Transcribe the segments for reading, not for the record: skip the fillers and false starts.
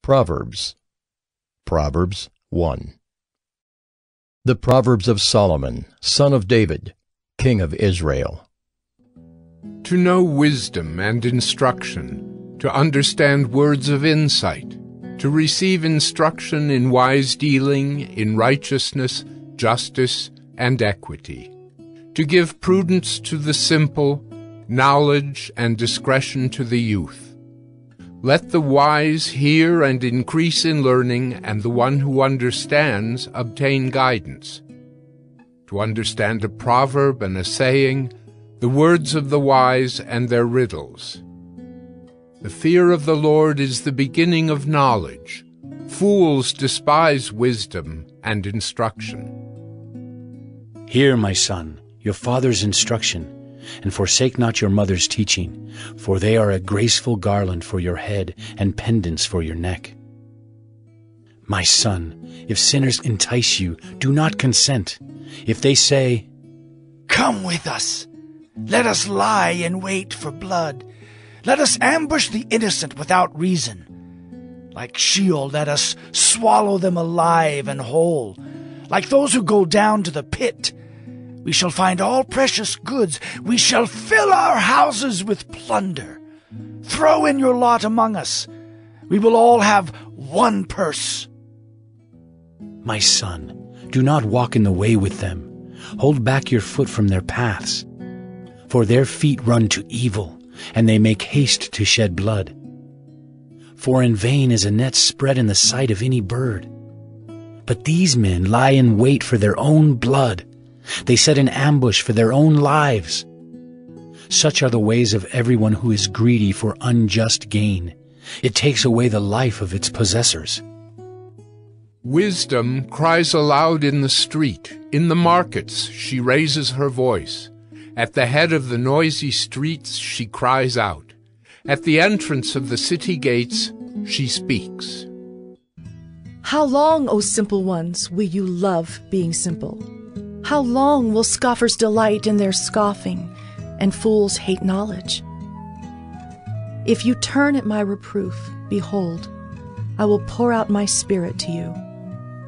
Proverbs. Proverbs 1. The Proverbs of Solomon, son of David, king of Israel. To know wisdom and instruction, to understand words of insight, to receive instruction in wise dealing, in righteousness, justice, and equity, to give prudence to the simple, knowledge and discretion to the youth. Let the wise hear and increase in learning, and the one who understands obtain guidance. To understand a proverb and a saying, the words of the wise and their riddles. The fear of the Lord is the beginning of knowledge. Fools despise wisdom and instruction. Hear, my son, your father's instruction, and forsake not your mother's teaching, for they are a graceful garland for your head and pendants for your neck. My son, if sinners entice you, do not consent. If they say, "Come with us, let us lie in wait for blood. Let us ambush the innocent without reason. Like Sheol, let us swallow them alive and whole. Like those who go down to the pit, we shall find all precious goods. We shall fill our houses with plunder. Throw in your lot among us. We will all have one purse." My son, do not walk in the way with them. Hold back your foot from their paths. For their feet run to evil, and they make haste to shed blood. For in vain is a net spread in the sight of any bird. But these men lie in wait for their own blood. They set an ambush for their own lives. Such are the ways of everyone who is greedy for unjust gain. It takes away the life of its possessors. Wisdom cries aloud in the street. In the markets she raises her voice. At the head of the noisy streets she cries out. At the entrance of the city gates she speaks. How long, O simple ones, will you love being simple? How long will scoffers delight in their scoffing, and fools hate knowledge? If you turn at my reproof, behold, I will pour out my spirit to you.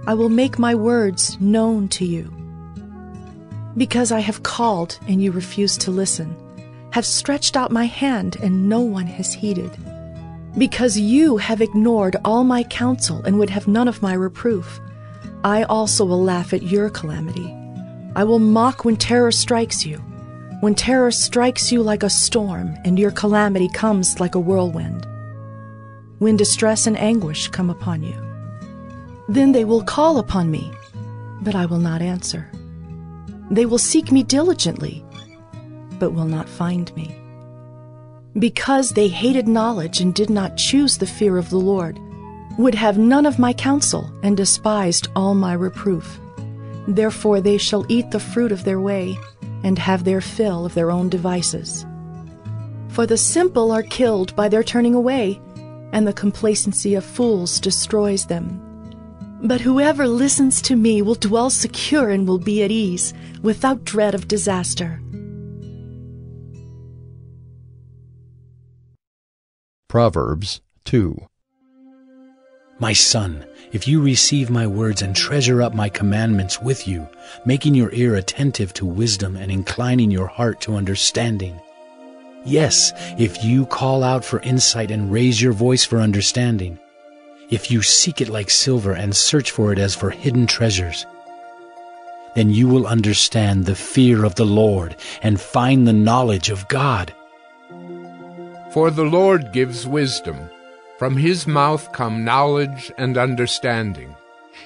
I will make my words known to you. Because I have called and you refuse to listen, have stretched out my hand and no one has heeded. Because you have ignored all my counsel and would have none of my reproof, I also will laugh at your calamity. I will mock when terror strikes you, when terror strikes you like a storm and your calamity comes like a whirlwind. When distress and anguish come upon you, then they will call upon me, but I will not answer. They will seek me diligently, but will not find me. Because they hated knowledge and did not choose the fear of the Lord, would have none of my counsel and despised all my reproof. Therefore they shall eat the fruit of their way, and have their fill of their own devices. For the simple are killed by their turning away, and the complacency of fools destroys them. But whoever listens to me will dwell secure and will be at ease, without dread of disaster. Proverbs 2. My son, if you receive my words and treasure up my commandments with you, making your ear attentive to wisdom and inclining your heart to understanding. Yes, if you call out for insight and raise your voice for understanding, if you seek it like silver and search for it as for hidden treasures, then you will understand the fear of the Lord and find the knowledge of God. For the Lord gives wisdom. From his mouth come knowledge and understanding.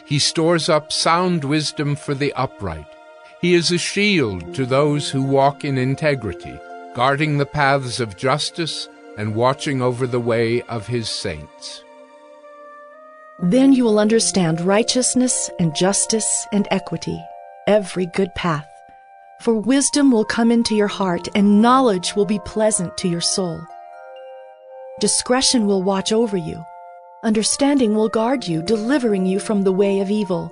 He stores up sound wisdom for the upright. He is a shield to those who walk in integrity, guarding the paths of justice and watching over the way of his saints. Then you will understand righteousness and justice and equity, every good path. For wisdom will come into your heart, and knowledge will be pleasant to your soul. Discretion will watch over you. Understanding will guard you, delivering you from the way of evil.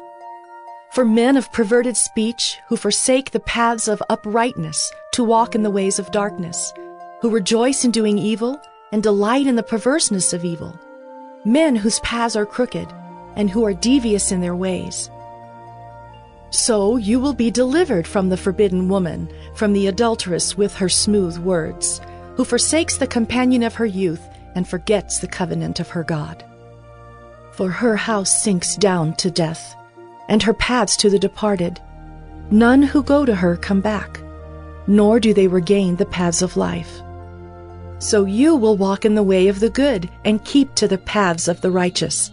For men of perverted speech, who forsake the paths of uprightness to walk in the ways of darkness, who rejoice in doing evil and delight in the perverseness of evil, men whose paths are crooked, and who are devious in their ways. So you will be delivered from the forbidden woman, from the adulteress with her smooth words, who forsakes the companion of her youth and forgets the covenant of her God. For her house sinks down to death, and her paths to the departed. None who go to her come back, nor do they regain the paths of life. So you will walk in the way of the good and keep to the paths of the righteous.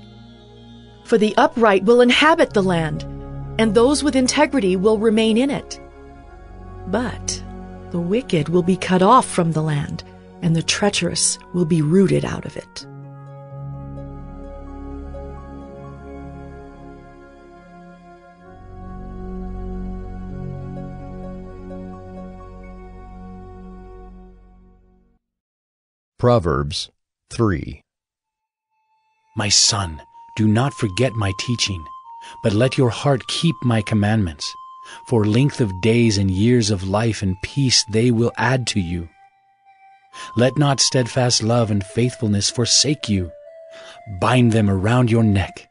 For the upright will inhabit the land, and those with integrity will remain in it. But the wicked will be cut off from the land, and the treacherous will be rooted out of it. Proverbs 3. My son, do not forget my teaching, but let your heart keep my commandments. For length of days and years of life and peace they will add to you. Let not steadfast love and faithfulness forsake you. Bind them around your neck.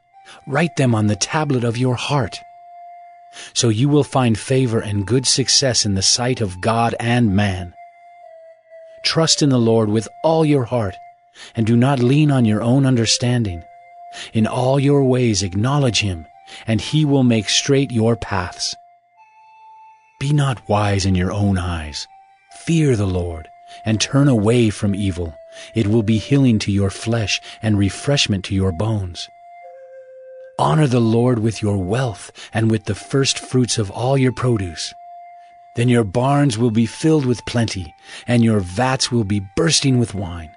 Write them on the tablet of your heart. So you will find favor and good success in the sight of God and man. Trust in the Lord with all your heart, and do not lean on your own understanding. In all your ways acknowledge him, and he will make straight your paths. Be not wise in your own eyes. Fear the Lord, and turn away from evil. It will be healing to your flesh and refreshment to your bones. Honor the Lord with your wealth and with the first fruits of all your produce. Then your barns will be filled with plenty, and your vats will be bursting with wine.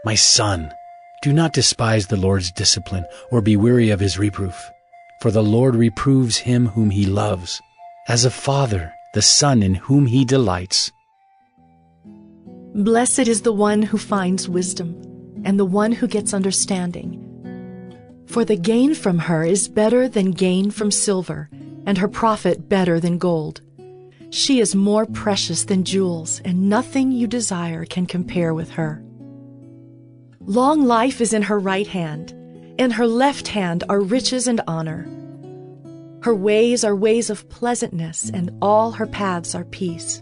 My son, do not despise the Lord's discipline or be weary of his reproof. For the Lord reproves him whom he loves, as a father the son in whom he delights. Blessed is the one who finds wisdom, and the one who gets understanding. For the gain from her is better than gain from silver, and her profit better than gold. She is more precious than jewels, and nothing you desire can compare with her. Long life is in her right hand. In her left hand are riches and honor. Her ways are ways of pleasantness, and all her paths are peace.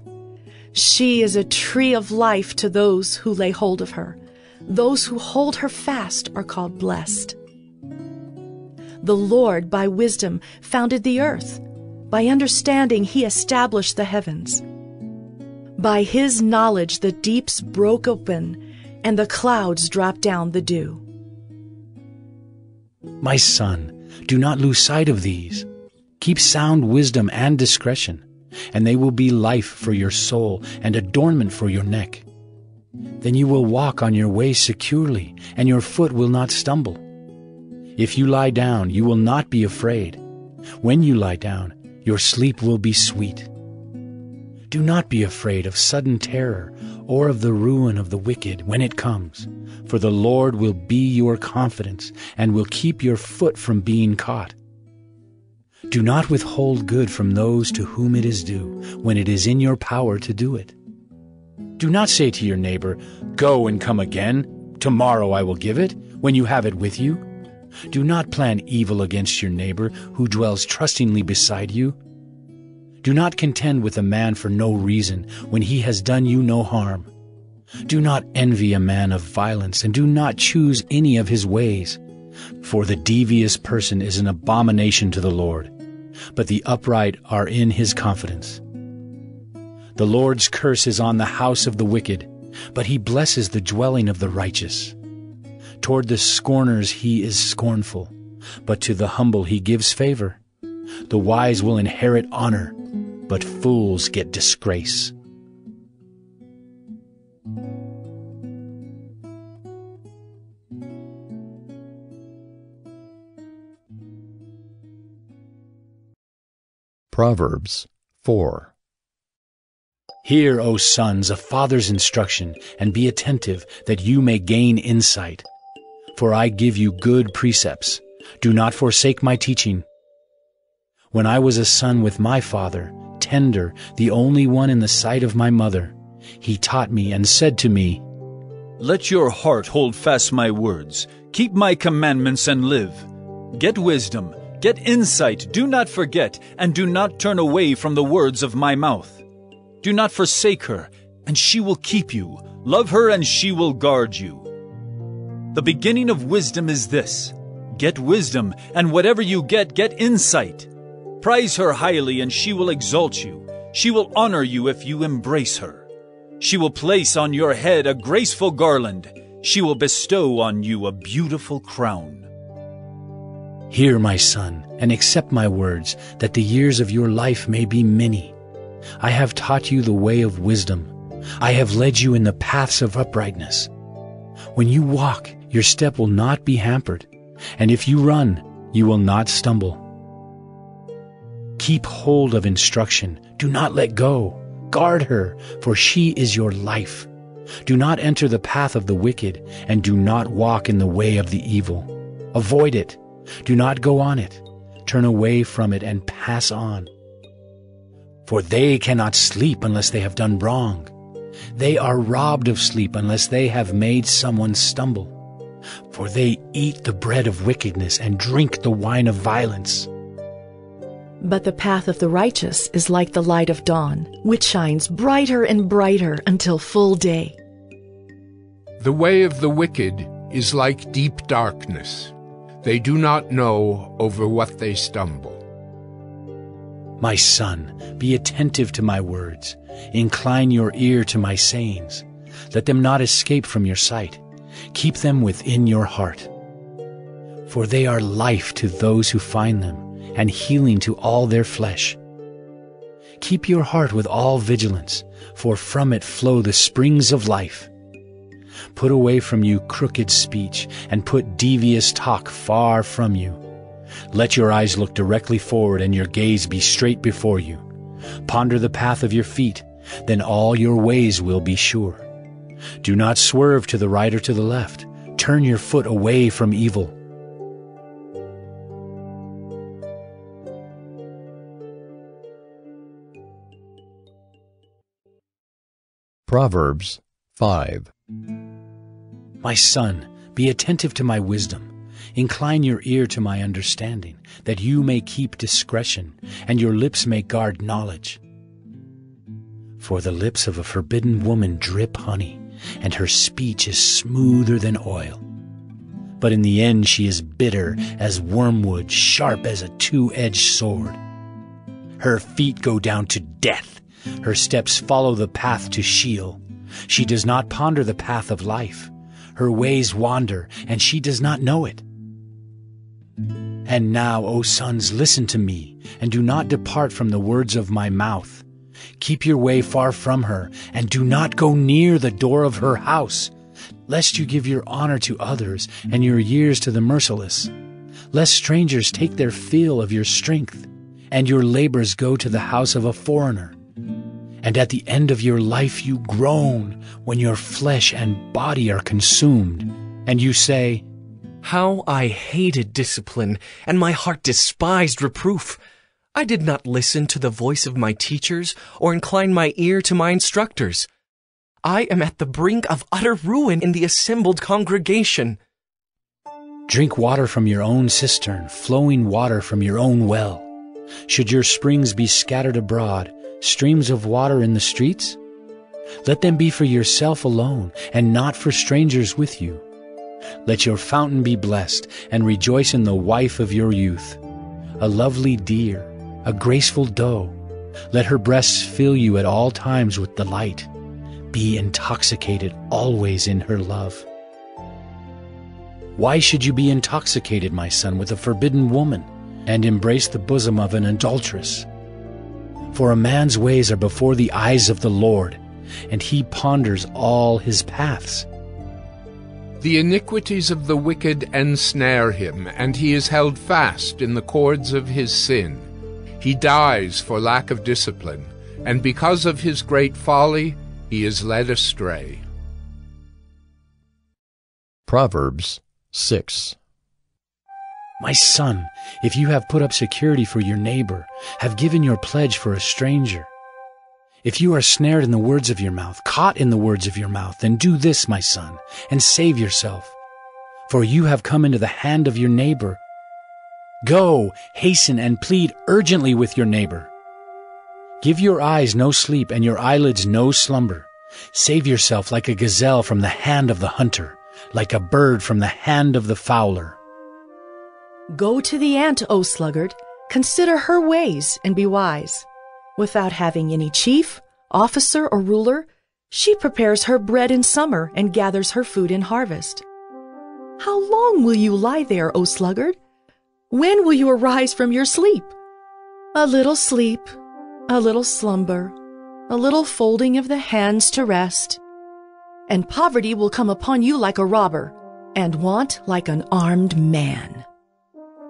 She is a tree of life to those who lay hold of her. Those who hold her fast are called blessed. The Lord, by wisdom, founded the earth. By understanding, he established the heavens. By his knowledge, the deeps broke open, and the clouds dropped down the dew. My son, do not lose sight of these. Keep sound wisdom and discretion, and they will be life for your soul and adornment for your neck. Then you will walk on your way securely, and your foot will not stumble. If you lie down, you will not be afraid. When you lie down, your sleep will be sweet. Do not be afraid of sudden terror or of the ruin of the wicked when it comes, for the Lord will be your confidence and will keep your foot from being caught. Do not withhold good from those to whom it is due when it is in your power to do it. Do not say to your neighbor, "Go and come again. Tomorrow I will give it," when you have it with you. Do not plan evil against your neighbor who dwells trustingly beside you. Do not contend with a man for no reason when he has done you no harm. Do not envy a man of violence, and do not choose any of his ways. For the devious person is an abomination to the Lord, but the upright are in his confidence. The Lord's curse is on the house of the wicked, but he blesses the dwelling of the righteous. Toward the scorners he is scornful, but to the humble he gives favor. The wise will inherit honor, but fools get disgrace. Proverbs 4. Hear, O sons, a father's instruction, and be attentive, that you may gain insight. For I give you good precepts. Do not forsake my teaching. When I was a son with my father, tender, the only one in the sight of my mother, he taught me and said to me, Let your heart hold fast my words. Keep my commandments and live. Get wisdom, get insight, do not forget, and do not turn away from the words of my mouth. Do not forsake her, and she will keep you. Love her, and she will guard you. The beginning of wisdom is this: get wisdom, and whatever you get insight. Prize her highly, and she will exalt you. She will honor you if you embrace her. She will place on your head a graceful garland. She will bestow on you a beautiful crown. Hear, my son, and accept my words, that the years of your life may be many. I have taught you the way of wisdom. I have led you in the paths of uprightness. When you walk, your step will not be hampered, and if you run, you will not stumble. Keep hold of instruction. Do not let go. Guard her, for she is your life. Do not enter the path of the wicked, and do not walk in the way of the evil. Avoid it. Do not go on it. Turn away from it and pass on. For they cannot sleep unless they have done wrong. They are robbed of sleep unless they have made someone stumble. For they eat the bread of wickedness and drink the wine of violence. But the path of the righteous is like the light of dawn, which shines brighter and brighter until full day. The way of the wicked is like deep darkness. They do not know over what they stumble. My son, be attentive to my words. Incline your ear to my sayings. Let them not escape from your sight. Keep them within your heart. For they are life to those who find them, and healing to all their flesh. Keep your heart with all vigilance, for from it flow the springs of life. Put away from you crooked speech, and put devious talk far from you. Let your eyes look directly forward, and your gaze be straight before you. Ponder the path of your feet, then all your ways will be sure. Do not swerve to the right or to the left. Turn your foot away from evil. Proverbs 5. My son, be attentive to my wisdom. Incline your ear to my understanding, that you may keep discretion, and your lips may guard knowledge. For the lips of a forbidden woman drip honey, and her speech is smoother than oil. But in the end she is bitter as wormwood, sharp as a two-edged sword. Her feet go down to death. Her steps follow the path to Sheol. She does not ponder the path of life. Her ways wander, and she does not know it. And now, O sons, listen to me, and do not depart from the words of my mouth. Keep your way far from her, and do not go near the door of her house, lest you give your honor to others and your years to the merciless, lest strangers take their fill of your strength, and your labors go to the house of a foreigner. And at the end of your life you groan when your flesh and body are consumed, and you say, How I hated discipline, and my heart despised reproof. I did not listen to the voice of my teachers, or incline my ear to my instructors. I am at the brink of utter ruin in the assembled congregation. Drink water from your own cistern, flowing water from your own well. Should your springs be scattered abroad, streams of water in the streets? Let them be for yourself alone, and not for strangers with you. Let your fountain be blessed, and rejoice in the wife of your youth, a lovely deer, a graceful doe. Let her breasts fill you at all times with delight. Be intoxicated always in her love. Why should you be intoxicated, my son, with a forbidden woman, and embrace the bosom of an adulteress? For a man's ways are before the eyes of the Lord, and he ponders all his paths. The iniquities of the wicked ensnare him, and he is held fast in the cords of his sin. He dies for lack of discipline, and because of his great folly, he is led astray. Proverbs 6. My son, if you have put up security for your neighbor, have given your pledge for a stranger, If you are snared in the words of your mouth, caught in the words of your mouth, then do this, my son, and save yourself. For you have come into the hand of your neighbor. Go, hasten, and plead urgently with your neighbor. Give your eyes no sleep and your eyelids no slumber. Save yourself like a gazelle from the hand of the hunter, like a bird from the hand of the fowler. Go to the ant, O sluggard, consider her ways and be wise. Without having any chief, officer, or ruler, she prepares her bread in summer and gathers her food in harvest. How long will you lie there, O sluggard? When will you arise from your sleep? A little sleep, a little slumber, a little folding of the hands to rest. And poverty will come upon you like a robber, and want like an armed man.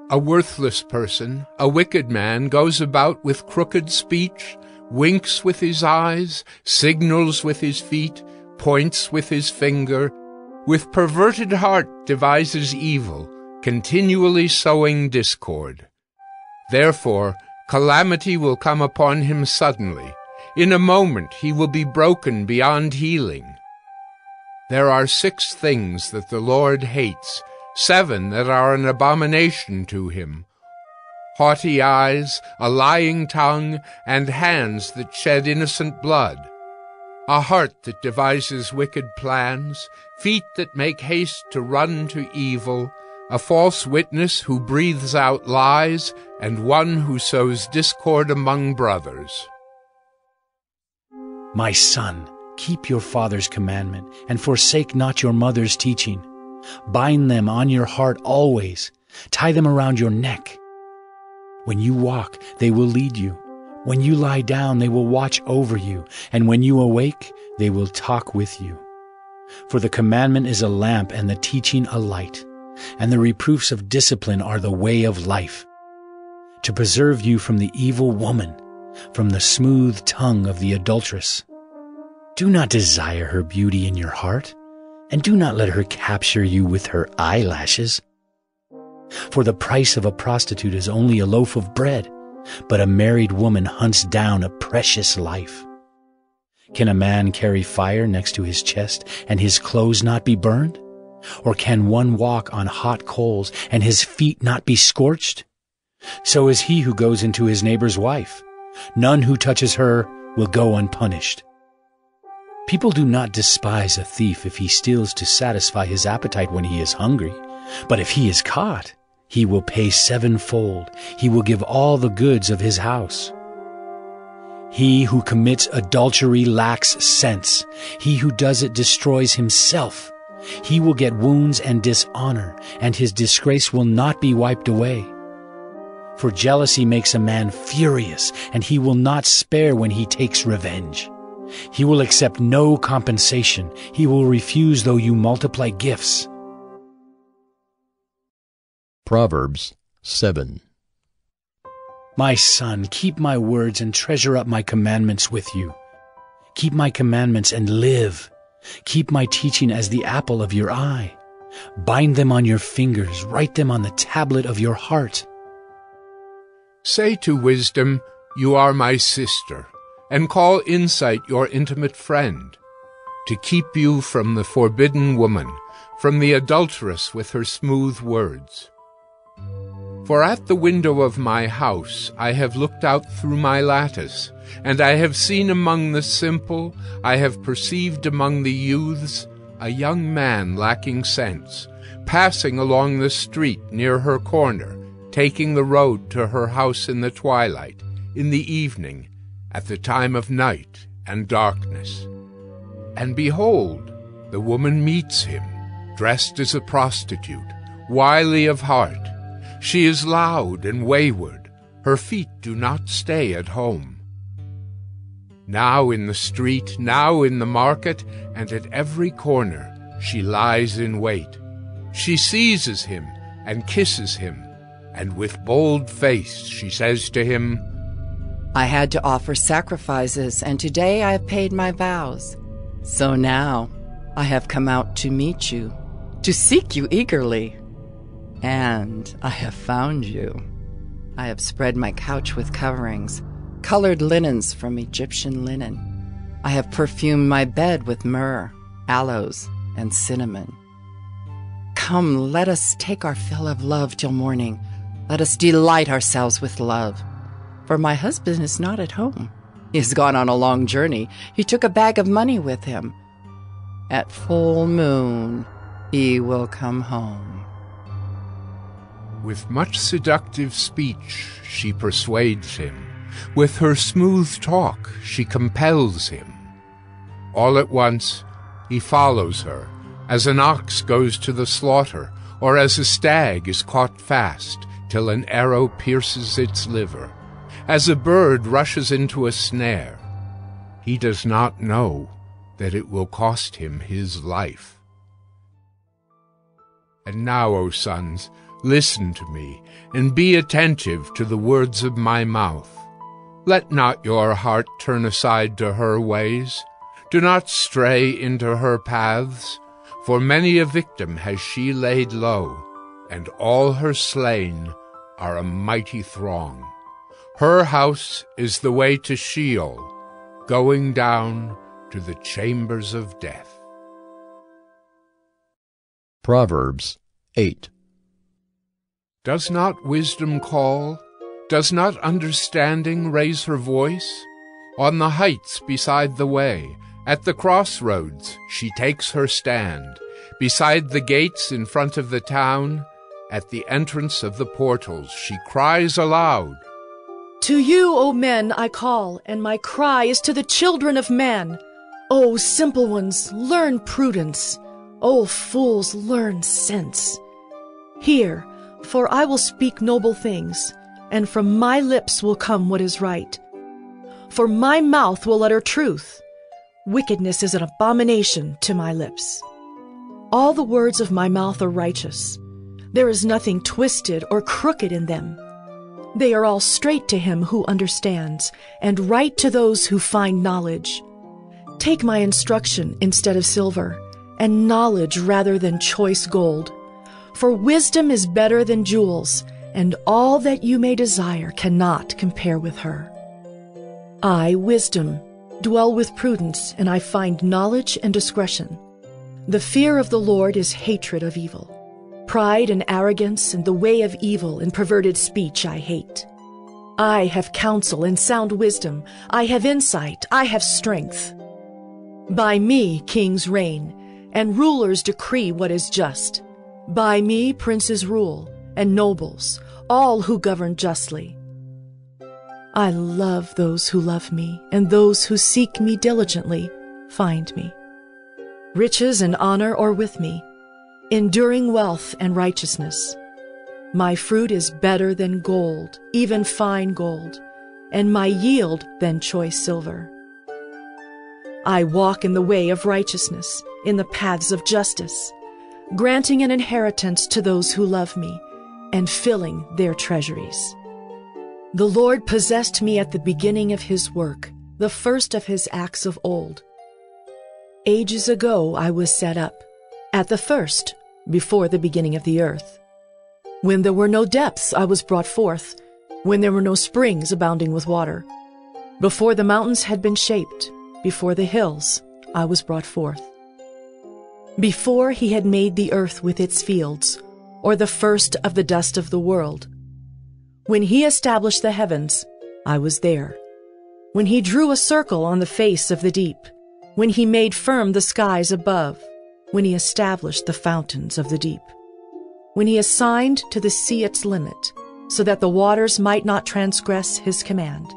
A worthless person, a wicked man, goes about with crooked speech, winks with his eyes, signals with his feet, points with his finger, with perverted heart devises evil, continually sowing discord. Therefore, calamity will come upon him suddenly. In a moment he will be broken beyond healing. There are 6 things that the Lord hates, 7 that are an abomination to him: haughty eyes, a lying tongue, and hands that shed innocent blood, a heart that devises wicked plans, feet that make haste to run to evil, a false witness who breathes out lies, and one who sows discord among brothers. My son, keep your father's commandment, and forsake not your mother's teaching. Bind them on your heart always. Tie them around your neck. When you walk, they will lead you. When you lie down, they will watch over you. And when you awake, they will talk with you. For the commandment is a lamp, and the teaching a light. And the reproofs of discipline are the way of life, to preserve you from the evil woman, from the smooth tongue of the adulteress. Do not desire her beauty in your heart, and do not let her capture you with her eyelashes. For the price of a prostitute is only a loaf of bread, but a married woman hunts down a precious life. Can a man carry fire next to his chest and his clothes not be burned? Or can one walk on hot coals and his feet not be scorched? So is he who goes into his neighbor's wife. None who touches her will go unpunished. People do not despise a thief if he steals to satisfy his appetite when he is hungry. But if he is caught, he will pay 7-fold. He will give all the goods of his house. He who commits adultery lacks sense. He who does it destroys himself. He will get wounds and dishonor, and his disgrace will not be wiped away. For jealousy makes a man furious, and he will not spare when he takes revenge. He will accept no compensation. He will refuse though you multiply gifts. Proverbs 7. My son, keep my words and treasure up my commandments with you. Keep my commandments and live. Keep my teaching as the apple of your eye. Bind them on your fingers, write them on the tablet of your heart. Say to wisdom, "You are my sister," and call insight your intimate friend, to keep you from the forbidden woman, from the adulteress with her smooth words. For at the window of my house I have looked out through my lattice, and I have seen among the simple, I have perceived among the youths, a young man lacking sense, passing along the street near her corner, taking the road to her house in the twilight, in the evening, at the time of night and darkness. And behold, the woman meets him, dressed as a prostitute, wily of heart. She is loud and wayward. Her feet do not stay at home. Now in the street, now in the market, and at every corner, she lies in wait. She seizes him and kisses him, and with bold face she says to him, I had to offer sacrifices, and today I have paid my vows. So now I have come out to meet you, to seek you eagerly. And I have found you. I have spread my couch with coverings. colored linens from Egyptian linen. I have perfumed my bed with myrrh, aloes, and cinnamon. Come, let us take our fill of love till morning. Let us delight ourselves with love. For my husband is not at home. He has gone on a long journey. He took a bag of money with him. At full moon, he will come home. With much seductive speech she persuades him. With her smooth talk she compels him. All at once he follows her, as an ox goes to the slaughter, or as a stag is caught fast, till an arrow pierces its liver, as a bird rushes into a snare. He does not know that it will cost him his life. And now, O sons, listen to me, and be attentive to the words of my mouth. Let not your heart turn aside to her ways. Do not stray into her paths, for many a victim has she laid low, and all her slain are a mighty throng. Her house is the way to Sheol, going down to the chambers of death. Proverbs 8. Does not wisdom call? Does not understanding raise her voice? On the heights beside the way, at the crossroads, she takes her stand. Beside the gates in front of the town, at the entrance of the portals, she cries aloud. To you, O men, I call, and my cry is to the children of man. O simple ones, learn prudence. O fools, learn sense. Hear, for I will speak noble things, and from my lips will come what is right. For my mouth will utter truth. Wickedness is an abomination to my lips. All the words of my mouth are righteous. There is nothing twisted or crooked in them. They are all straight to him who understands, and right to those who find knowledge. Take my instruction instead of silver, and knowledge rather than choice gold. For wisdom is better than jewels, and all that you may desire cannot compare with her. I, wisdom, dwell with prudence, and I find knowledge and discretion. The fear of the Lord is hatred of evil. Pride and arrogance and the way of evil and perverted speech I hate. I have counsel and sound wisdom. I have insight. I have strength. By me kings reign, and rulers decree what is just. By me princes rule, and nobles, all who govern justly. I love those who love me, and those who seek me diligently find me. Riches and honor are with me, enduring wealth and righteousness. My fruit is better than gold, even fine gold, and my yield than choice silver. I walk in the way of righteousness, in the paths of justice, granting an inheritance to those who love me, and filling their treasuries. The Lord possessed me at the beginning of his work, the first of his acts of old. Ages ago I was set up, at the first, before the beginning of the earth. When there were no depths, I was brought forth, when there were no springs abounding with water. Before the mountains had been shaped, before the hills, I was brought forth. Before he had made the earth with its fields, or the first of the dust of the world. When he established the heavens, I was there. When he drew a circle on the face of the deep, when he made firm the skies above, when he established the fountains of the deep, when he assigned to the sea its limit, so that the waters might not transgress his command,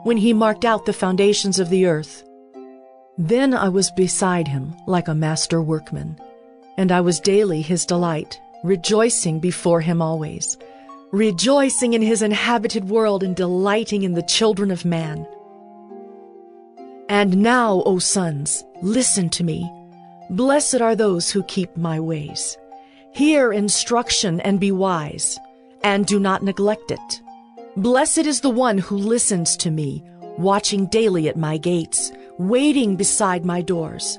when he marked out the foundations of the earth. Then I was beside him like a master workman, and I was daily his delight, rejoicing before him always, rejoicing in his inhabited world and delighting in the children of man. And now, O sons, listen to me. Blessed are those who keep my ways. Hear instruction and be wise, and do not neglect it. Blessed is the one who listens to me, watching daily at my gates, waiting beside my doors.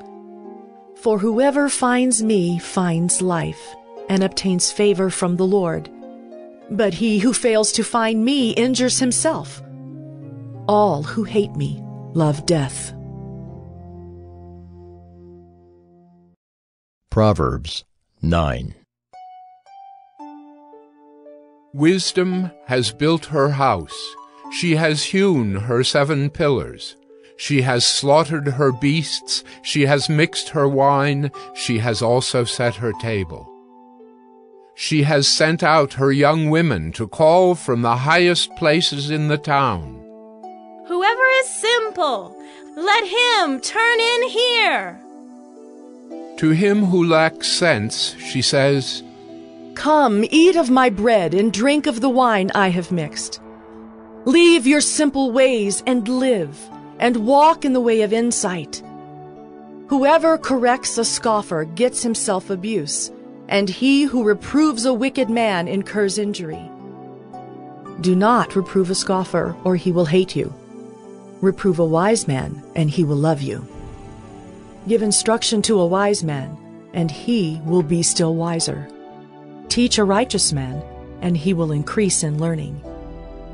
For whoever finds me finds life, and obtains favor from the Lord. But he who fails to find me injures himself. All who hate me love death. Proverbs 9. Wisdom has built her house. She has hewn her 7 pillars. She has slaughtered her beasts. She has mixed her wine. She has also set her table. She has sent out her young women to call from the highest places in the town. Whoever is simple, let him turn in here. To him who lacks sense, she says, Come, eat of my bread and drink of the wine I have mixed. Leave your simple ways and live, and walk in the way of insight. Whoever corrects a scoffer gets himself abuse, and he who reproves a wicked man incurs injury. Do not reprove a scoffer, or he will hate you. Reprove a wise man, and he will love you. Give instruction to a wise man, and he will be still wiser. Teach a righteous man, and he will increase in learning.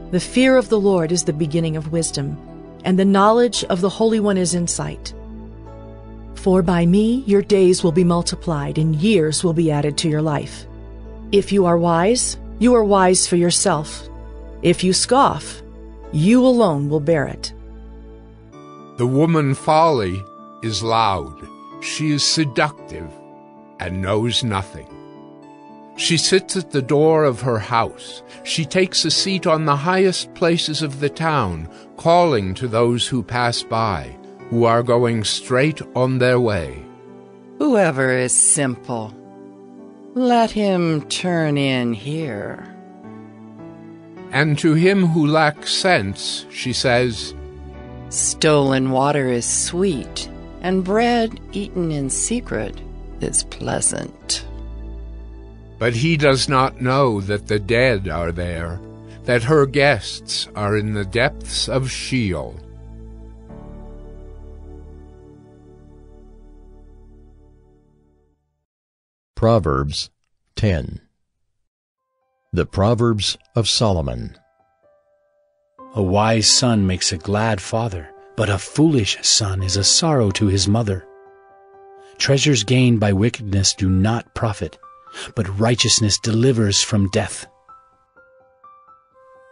The fear of the Lord is the beginning of wisdom, and the knowledge of the Holy One is insight. For by me your days will be multiplied, and years will be added to your life. If you are wise for yourself. If you scoff, you alone will bear it. The woman folly is loud. She is seductive and knows nothing. She sits at the door of her house. She takes a seat on the highest places of the town, calling to those who pass by, who are going straight on their way. Whoever is simple, let him turn in here. And to him who lacks sense, she says, Stolen water is sweet, and bread eaten in secret is pleasant. But he does not know that the dead are there, that her guests are in the depths of Sheol. Proverbs 10. The Proverbs of Solomon. A wise son makes a glad father, but a foolish son is a sorrow to his mother. Treasures gained by wickedness do not profit, but righteousness delivers from death.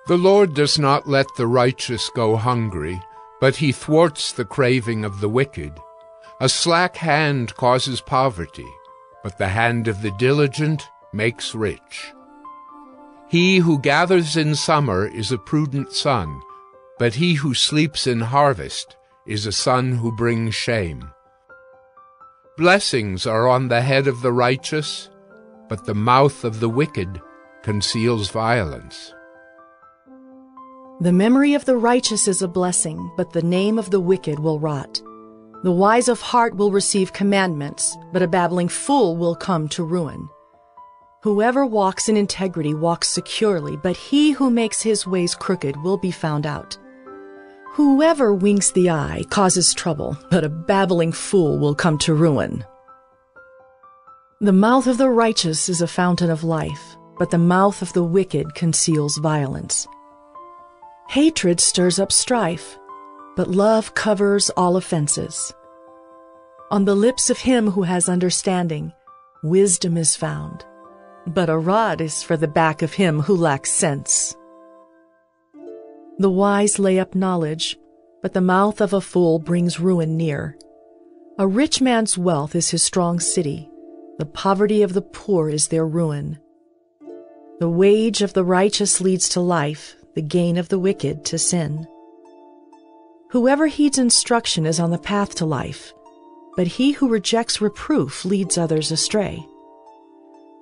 The Lord does not let the righteous go hungry, but he thwarts the craving of the wicked. A slack hand causes poverty, but the hand of the diligent makes rich. He who gathers in summer is a prudent son, but he who sleeps in harvest is a son who brings shame. Blessings are on the head of the righteous, but the mouth of the wicked conceals violence. The memory of the righteous is a blessing, but the name of the wicked will rot. The wise of heart will receive commandments, but a babbling fool will come to ruin. Whoever walks in integrity walks securely, but he who makes his ways crooked will be found out. Whoever winks the eye causes trouble, but a babbling fool will come to ruin. The mouth of the righteous is a fountain of life, but the mouth of the wicked conceals violence. Hatred stirs up strife, but love covers all offenses. On the lips of him who has understanding, wisdom is found, but a rod is for the back of him who lacks sense. The wise lay up knowledge, but the mouth of a fool brings ruin near. A rich man's wealth is his strong city. The poverty of the poor is their ruin. The wage of the righteous leads to life, the gain of the wicked to sin. Whoever heeds instruction is on the path to life, but he who rejects reproof leads others astray.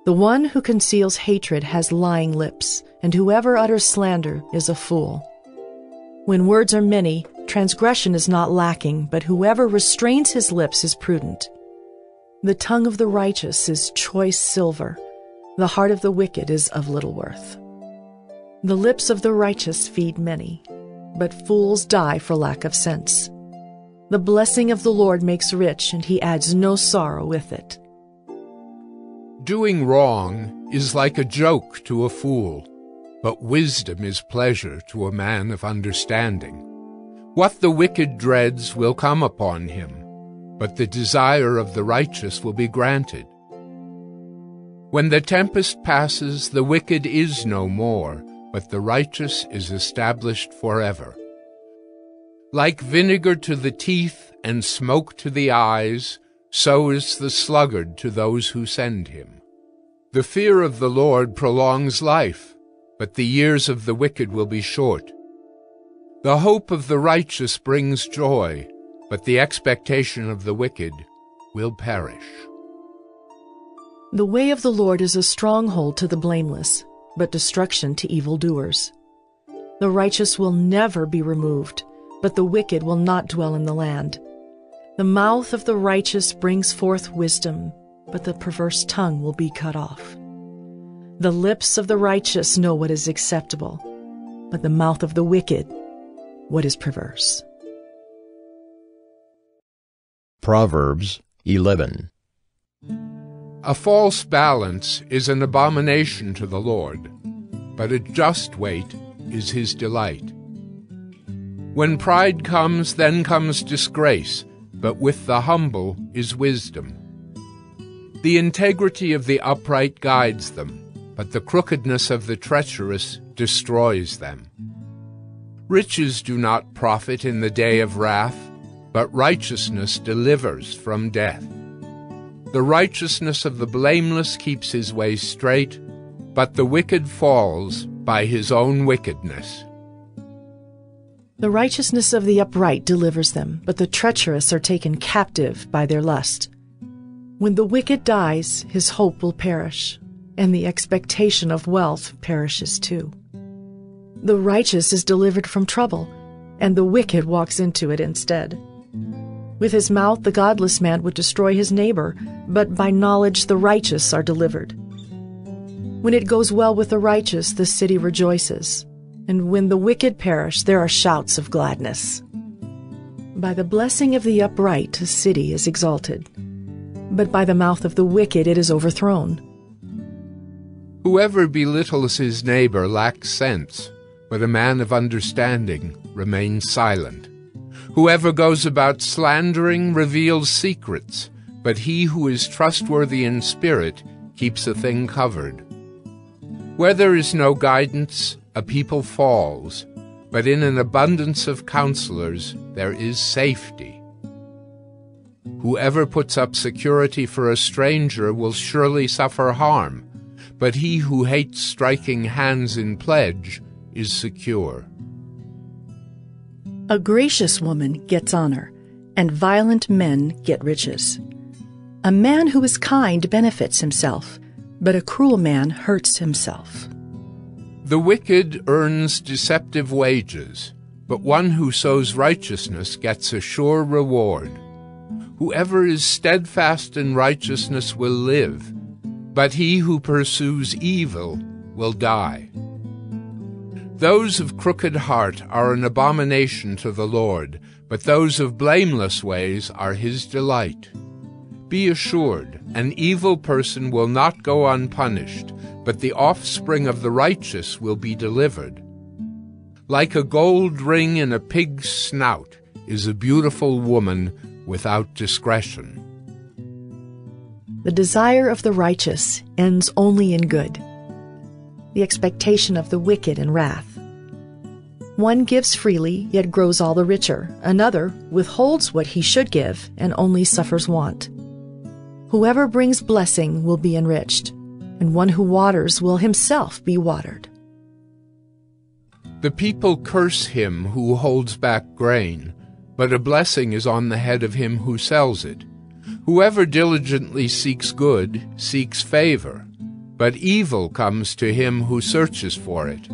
The one who conceals hatred has lying lips, and whoever utters slander is a fool. When words are many, transgression is not lacking, but whoever restrains his lips is prudent. The tongue of the righteous is choice silver. The heart of the wicked is of little worth. The lips of the righteous feed many, but fools die for lack of sense. The blessing of the Lord makes rich, and he adds no sorrow with it. Doing wrong is like a joke to a fool, but wisdom is pleasure to a man of understanding. What the wicked dreads will come upon him, but the desire of the righteous will be granted. When the tempest passes, the wicked is no more, but the righteous is established forever. Like vinegar to the teeth and smoke to the eyes, so is the sluggard to those who send him. The fear of the Lord prolongs life, but the years of the wicked will be short. The hope of the righteous brings joy, but the expectation of the wicked will perish. The way of the Lord is a stronghold to the blameless, but destruction to evildoers. The righteous will never be removed, but the wicked will not dwell in the land. The mouth of the righteous brings forth wisdom, but the perverse tongue will be cut off. The lips of the righteous know what is acceptable, but the mouth of the wicked what is perverse. Proverbs 11. A false balance is an abomination to the Lord, but a just weight is his delight. When pride comes, then comes disgrace, but with the humble is wisdom. The integrity of the upright guides them, but the crookedness of the treacherous destroys them. Riches do not profit in the day of wrath, but righteousness delivers from death. The righteousness of the blameless keeps his way straight, but the wicked falls by his own wickedness. The righteousness of the upright delivers them, but the treacherous are taken captive by their lust. When the wicked dies, his hope will perish, and the expectation of wealth perishes too. The righteous is delivered from trouble, and the wicked walks into it instead. With his mouth the godless man would destroy his neighbor, but by knowledge the righteous are delivered. When it goes well with the righteous, the city rejoices, and when the wicked perish, there are shouts of gladness. By the blessing of the upright a city is exalted, but by the mouth of the wicked it is overthrown. Whoever belittles his neighbor lacks sense, but a man of understanding remains silent. Whoever goes about slandering reveals secrets, but he who is trustworthy in spirit keeps a thing covered. Where there is no guidance, a people falls, but in an abundance of counselors there is safety. Whoever puts up security for a stranger will surely suffer harm, but he who hates striking hands in pledge is secure. A gracious woman gets honor, and violent men get riches. A man who is kind benefits himself, but a cruel man hurts himself. The wicked earns deceptive wages, but one who sows righteousness gets a sure reward. Whoever is steadfast in righteousness will live, but he who pursues evil will die. Those of crooked heart are an abomination to the Lord, but those of blameless ways are his delight. Be assured, an evil person will not go unpunished, but the offspring of the righteous will be delivered. Like a gold ring in a pig's snout is a beautiful woman without discretion. The desire of the righteous ends only in good, the expectation of the wicked in wrath. One gives freely, yet grows all the richer. Another withholds what he should give, and only suffers want. Whoever brings blessing will be enriched, and one who waters will himself be watered. The people curse him who holds back grain, but a blessing is on the head of him who sells it. Whoever diligently seeks good seeks favor, but evil comes to him who searches for it.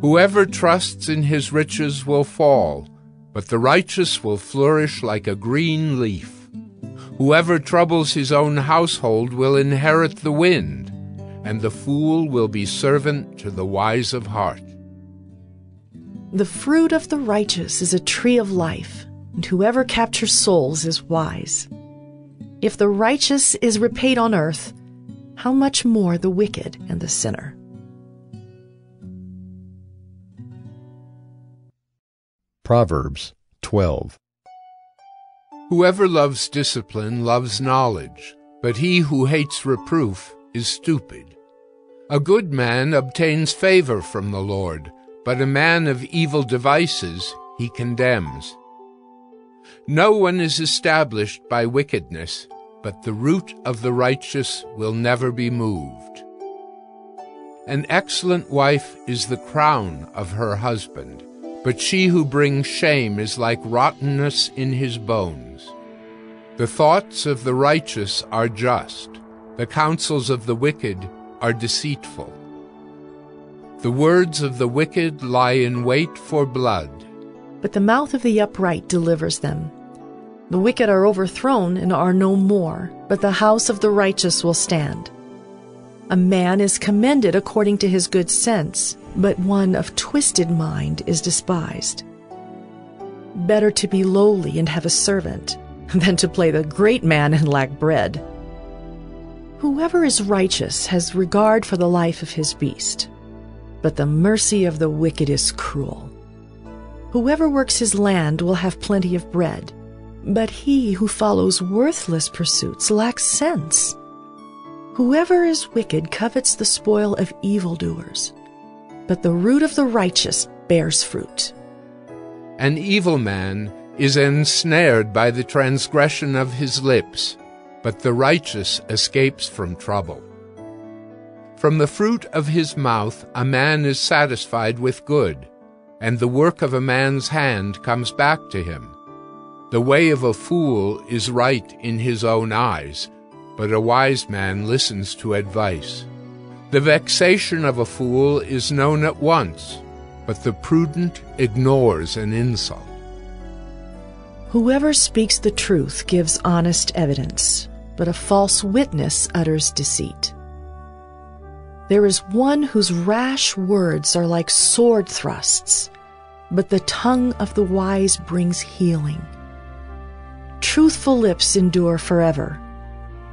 Whoever trusts in his riches will fall, but the righteous will flourish like a green leaf. Whoever troubles his own household will inherit the wind, and the fool will be servant to the wise of heart. The fruit of the righteous is a tree of life, and whoever captures souls is wise. If the righteous is repaid on earth, how much more the wicked and the sinner? Proverbs 12. Whoever loves discipline loves knowledge, but he who hates reproof is stupid. A good man obtains favor from the Lord, but a man of evil devices he condemns. No one is established by wickedness, but the root of the righteous will never be moved. An excellent wife is the crown of her husband, but she who brings shame is like rottenness in his bones. The thoughts of the righteous are just, the counsels of the wicked are deceitful. The words of the wicked lie in wait for blood, but the mouth of the upright delivers them. The wicked are overthrown and are no more, but the house of the righteous will stand. A man is commended according to his good sense, but one of twisted mind is despised. Better to be lowly and have a servant than to play the great man and lack bread. Whoever is righteous has regard for the life of his beast, but the mercy of the wicked is cruel. Whoever works his land will have plenty of bread, but he who follows worthless pursuits lacks sense. Whoever is wicked covets the spoil of evildoers, but the root of the righteous bears fruit. An evil man is ensnared by the transgression of his lips, but the righteous escapes from trouble. From the fruit of his mouth a man is satisfied with good, and the work of a man's hand comes back to him. The way of a fool is right in his own eyes, but a wise man listens to advice. The vexation of a fool is known at once, but the prudent ignores an insult. Whoever speaks the truth gives honest evidence, but a false witness utters deceit. There is one whose rash words are like sword thrusts, but the tongue of the wise brings healing. Truthful lips endure forever,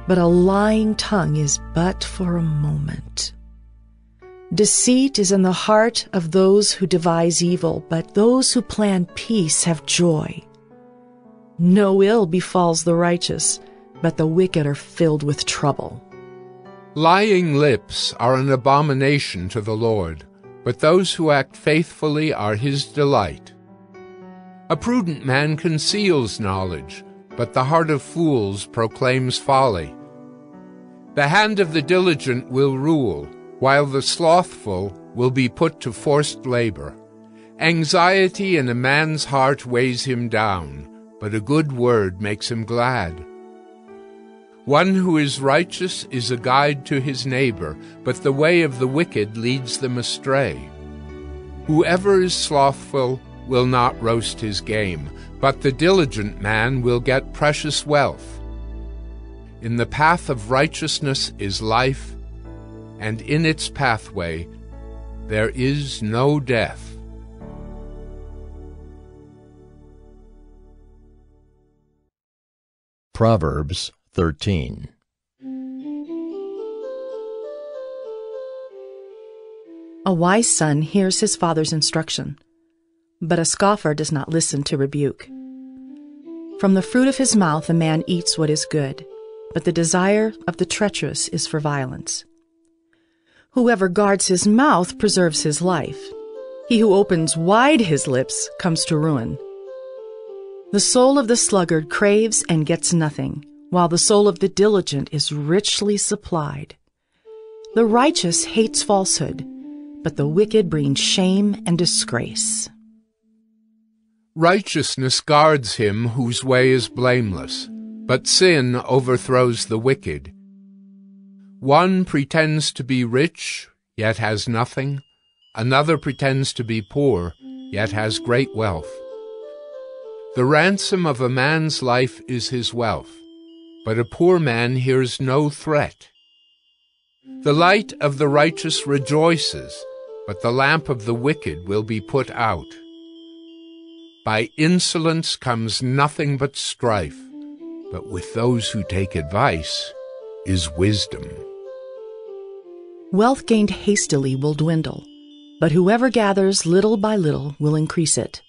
but a lying tongue is but for a moment. Deceit is in the heart of those who devise evil, but those who plan peace have joy. No ill befalls the righteous, but the wicked are filled with trouble. Lying lips are an abomination to the Lord, but those who act faithfully are his delight. A prudent man conceals knowledge, but the heart of fools proclaims folly. The hand of the diligent will rule, while the slothful will be put to forced labor. Anxiety in a man's heart weighs him down, but a good word makes him glad. One who is righteous is a guide to his neighbor, but the way of the wicked leads them astray. Whoever is slothful will not roast his game, but the diligent man will get precious wealth. In the path of righteousness is life, and in its pathway there is no death. Proverbs 13. A wise son hears his father's instruction, but a scoffer does not listen to rebuke. From the fruit of his mouth a man eats what is good, but the desire of the treacherous is for violence. Whoever guards his mouth preserves his life. He who opens wide his lips comes to ruin. The soul of the sluggard craves and gets nothing, while the soul of the diligent is richly supplied. The righteous hates falsehood, but the wicked bring shame and disgrace. Righteousness guards him whose way is blameless, but sin overthrows the wicked. One pretends to be rich, yet has nothing. Another pretends to be poor, yet has great wealth. The ransom of a man's life is his wealth, but a poor man hears no threat. The light of the righteous rejoices, but the lamp of the wicked will be put out. By insolence comes nothing but strife, but with those who take advice is wisdom. Wealth gained hastily will dwindle, but whoever gathers little by little will increase it.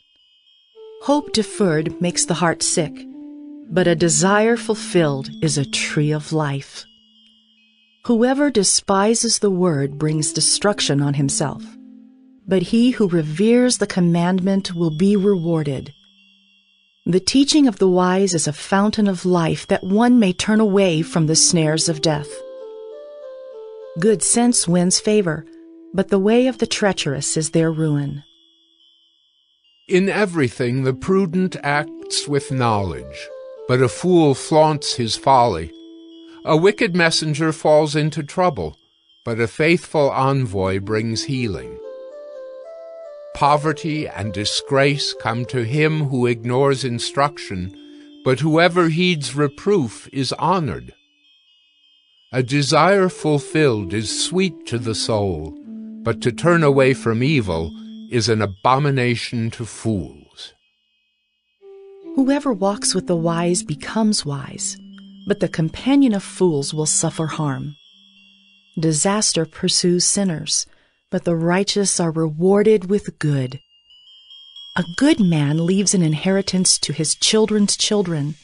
Hope deferred makes the heart sick, but a desire fulfilled is a tree of life. Whoever despises the word brings destruction on himself, but he who reveres the commandment will be rewarded. The teaching of the wise is a fountain of life, that one may turn away from the snares of death. Good sense wins favor, but the way of the treacherous is their ruin. In everything the prudent acts with knowledge, but a fool flaunts his folly. A wicked messenger falls into trouble, but a faithful envoy brings healing. Poverty and disgrace come to him who ignores instruction, but whoever heeds reproof is honored. A desire fulfilled is sweet to the soul, but to turn away from evil is an abomination to fools. Whoever walks with the wise becomes wise, but the companion of fools will suffer harm. Disaster pursues sinners, but the righteous are rewarded with good. A good man leaves an inheritance to his children's children,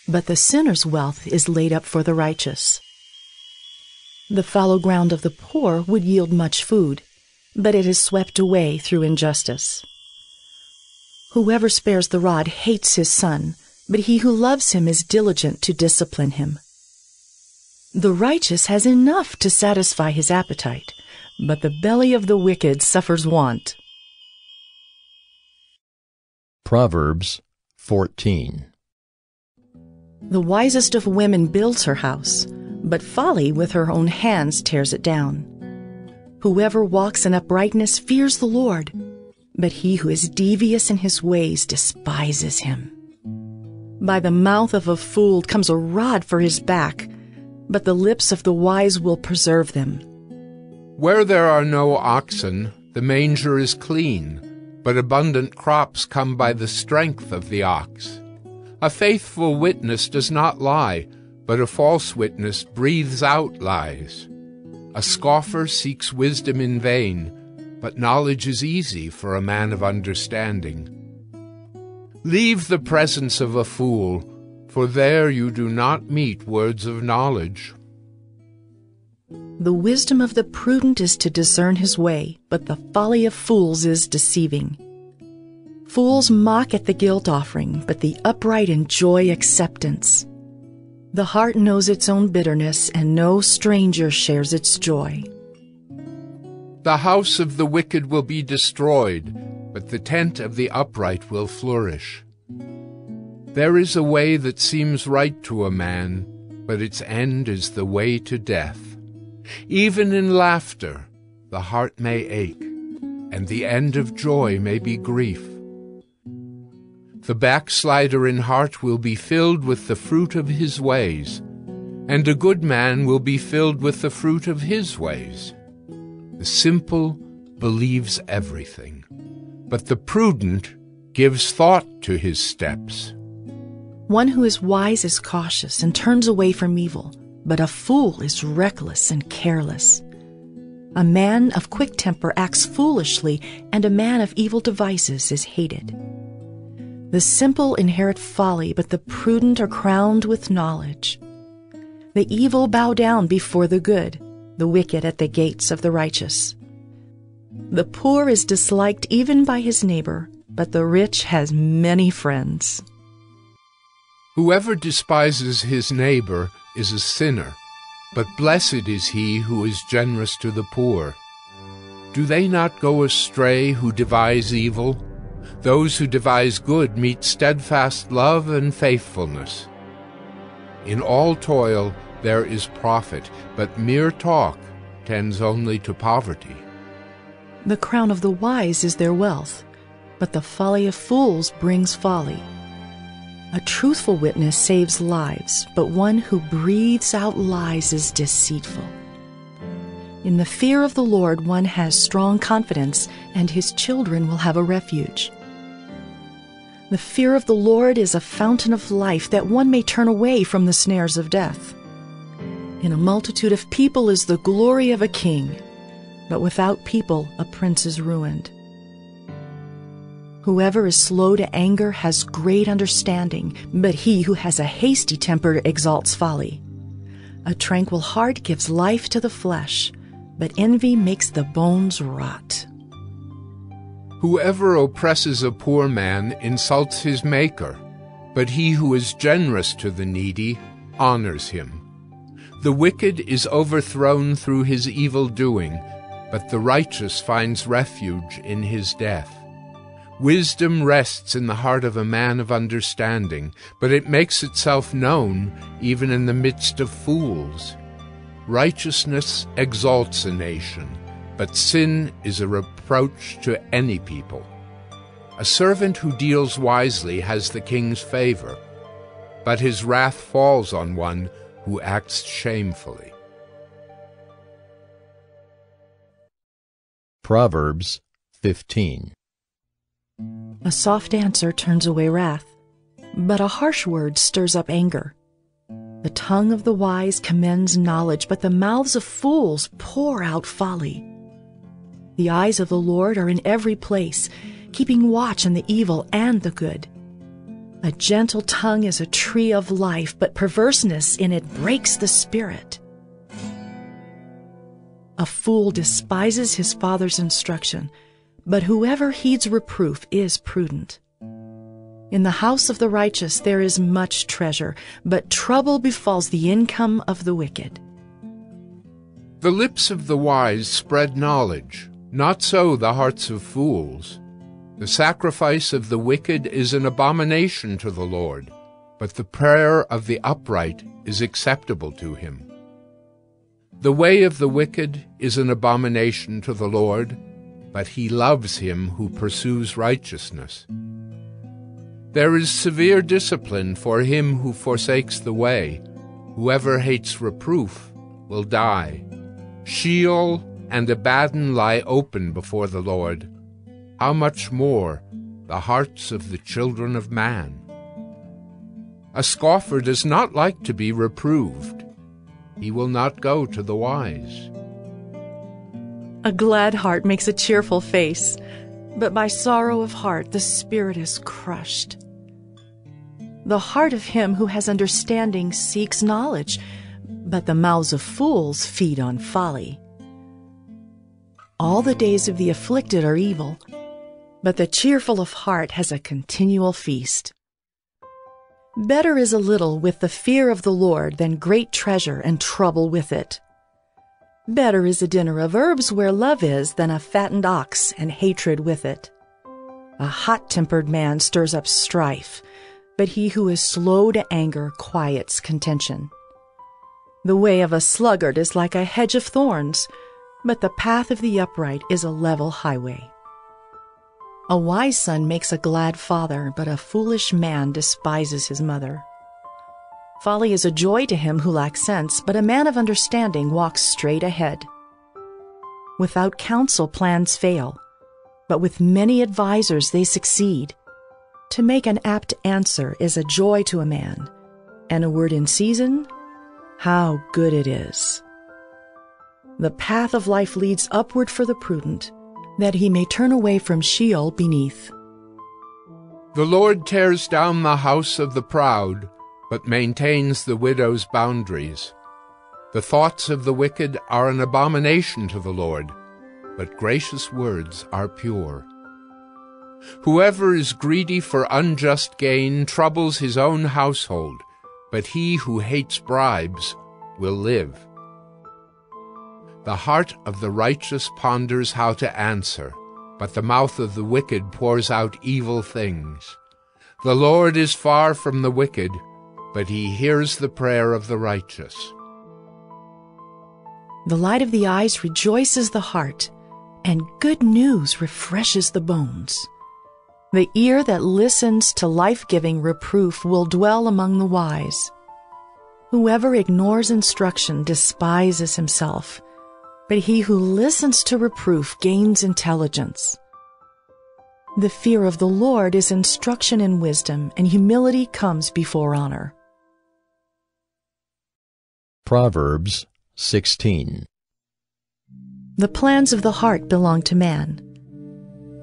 but the sinner's wealth is laid up for the righteous. The fallow ground of the poor would yield much food, but it is swept away through injustice. Whoever spares the rod hates his son, but he who loves him is diligent to discipline him. The righteous has enough to satisfy his appetite, but the belly of the wicked suffers want. Proverbs 14. The wisest of women builds her house, but folly with her own hands tears it down. Whoever walks in uprightness fears the Lord, but he who is devious in his ways despises him. By the mouth of a fool comes a rod for his back, but the lips of the wise will preserve them. Where there are no oxen, the manger is clean, but abundant crops come by the strength of the ox. A faithful witness does not lie, but a false witness breathes out lies. A scoffer seeks wisdom in vain, but knowledge is easy for a man of understanding. Leave the presence of a fool, for there you do not meet words of knowledge. The wisdom of the prudent is to discern his way, but the folly of fools is deceiving. Fools mock at the guilt offering, but the upright enjoy acceptance. The heart knows its own bitterness, and no stranger shares its joy. The house of the wicked will be destroyed, but the tent of the upright will flourish. There is a way that seems right to a man, but its end is the way to death. Even in laughter, the heart may ache, and the end of joy may be grief. The backslider in heart will be filled with the fruit of his ways, and a good man will be filled with the fruit of his ways. The simple believes everything, but the prudent gives thought to his steps. One who is wise is cautious and turns away from evil, but a fool is reckless and careless. A man of quick temper acts foolishly, and a man of evil devices is hated. The simple inherit folly, but the prudent are crowned with knowledge. The evil bow down before the good, the wicked at the gates of the righteous. The poor is disliked even by his neighbor, but the rich has many friends. Whoever despises his neighbor is a sinner, but blessed is he who is generous to the poor. Do they not go astray who devise evil? Those who devise good meet steadfast love and faithfulness. In all toil there is profit, but mere talk tends only to poverty. The crown of the wise is their wealth, but the folly of fools brings folly. A truthful witness saves lives, but one who breathes out lies is deceitful. In the fear of the Lord one has strong confidence, and his children will have a refuge. The fear of the Lord is a fountain of life, that one may turn away from the snares of death. In a multitude of people is the glory of a king, but without people a prince is ruined. Whoever is slow to anger has great understanding, but he who has a hasty temper exalts folly. A tranquil heart gives life to the flesh, but envy makes the bones rot. Whoever oppresses a poor man insults his Maker, but he who is generous to the needy honors him. The wicked is overthrown through his evil doing, but the righteous finds refuge in his death. Wisdom rests in the heart of a man of understanding, but it makes itself known even in the midst of fools. Righteousness exalts a nation, but sin is a reproach to any people. A servant who deals wisely has the king's favor, but his wrath falls on one who acts shamefully. Proverbs 15. A soft answer turns away wrath, but a harsh word stirs up anger. The tongue of the wise commends knowledge, but the mouths of fools pour out folly. The eyes of the Lord are in every place, keeping watch on the evil and the good. A gentle tongue is a tree of life, but perverseness in it breaks the spirit. A fool despises his father's instruction, but whoever heeds reproof is prudent. In the house of the righteous there is much treasure, but trouble befalls the income of the wicked. The lips of the wise spread knowledge, not so the hearts of fools. The sacrifice of the wicked is an abomination to the Lord, but the prayer of the upright is acceptable to him. The way of the wicked is an abomination to the Lord, but he loves him who pursues righteousness. There is severe discipline for him who forsakes the way. Whoever hates reproof will die. Sheol and Abaddon lie open before the Lord. How much more the hearts of the children of man? A scoffer does not like to be reproved. He will not go to the wise. A glad heart makes a cheerful face, but by sorrow of heart the spirit is crushed. The heart of him who has understanding seeks knowledge, but the mouths of fools feed on folly. All the days of the afflicted are evil, but the cheerful of heart has a continual feast. Better is a little with the fear of the Lord than great treasure and trouble with it. Better is a dinner of herbs where love is than a fattened ox and hatred with it. A hot-tempered man stirs up strife, but he who is slow to anger quiets contention. The way of a sluggard is like a hedge of thorns, but the path of the upright is a level highway. A wise son makes a glad father, but a foolish man despises his mother. Folly is a joy to him who lacks sense, but a man of understanding walks straight ahead. Without counsel plans fail, but with many advisers they succeed. To make an apt answer is a joy to a man, and a word in season, how good it is. The path of life leads upward for the prudent, that he may turn away from Sheol beneath. The Lord tears down the house of the proud, but maintains the widow's boundaries. The thoughts of the wicked are an abomination to the Lord, but gracious words are pure. Whoever is greedy for unjust gain troubles his own household, but he who hates bribes will live. The heart of the righteous ponders how to answer, but the mouth of the wicked pours out evil things. The Lord is far from the wicked, but he hears the prayer of the righteous. The light of the eyes rejoices the heart, and good news refreshes the bones. The ear that listens to life-giving reproof will dwell among the wise. Whoever ignores instruction despises himself, but he who listens to reproof gains intelligence. The fear of the Lord is instruction in wisdom, and humility comes before honor. Proverbs 16. The plans of the heart belong to man,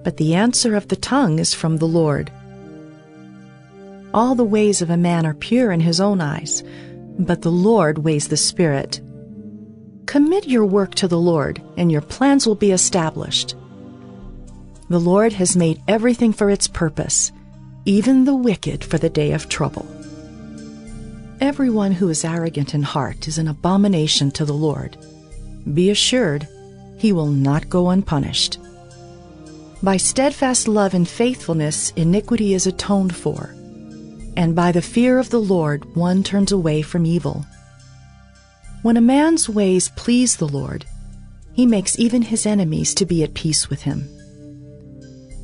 but the answer of the tongue is from the Lord. All the ways of a man are pure in his own eyes, but the Lord weighs the spirit. Commit your work to the Lord, and your plans will be established. The Lord has made everything for its purpose, even the wicked for the day of trouble. Everyone who is arrogant in heart is an abomination to the Lord. Be assured, he will not go unpunished. By steadfast love and faithfulness, iniquity is atoned for, and by the fear of the Lord one turns away from evil. When a man's ways please the Lord, he makes even his enemies to be at peace with him.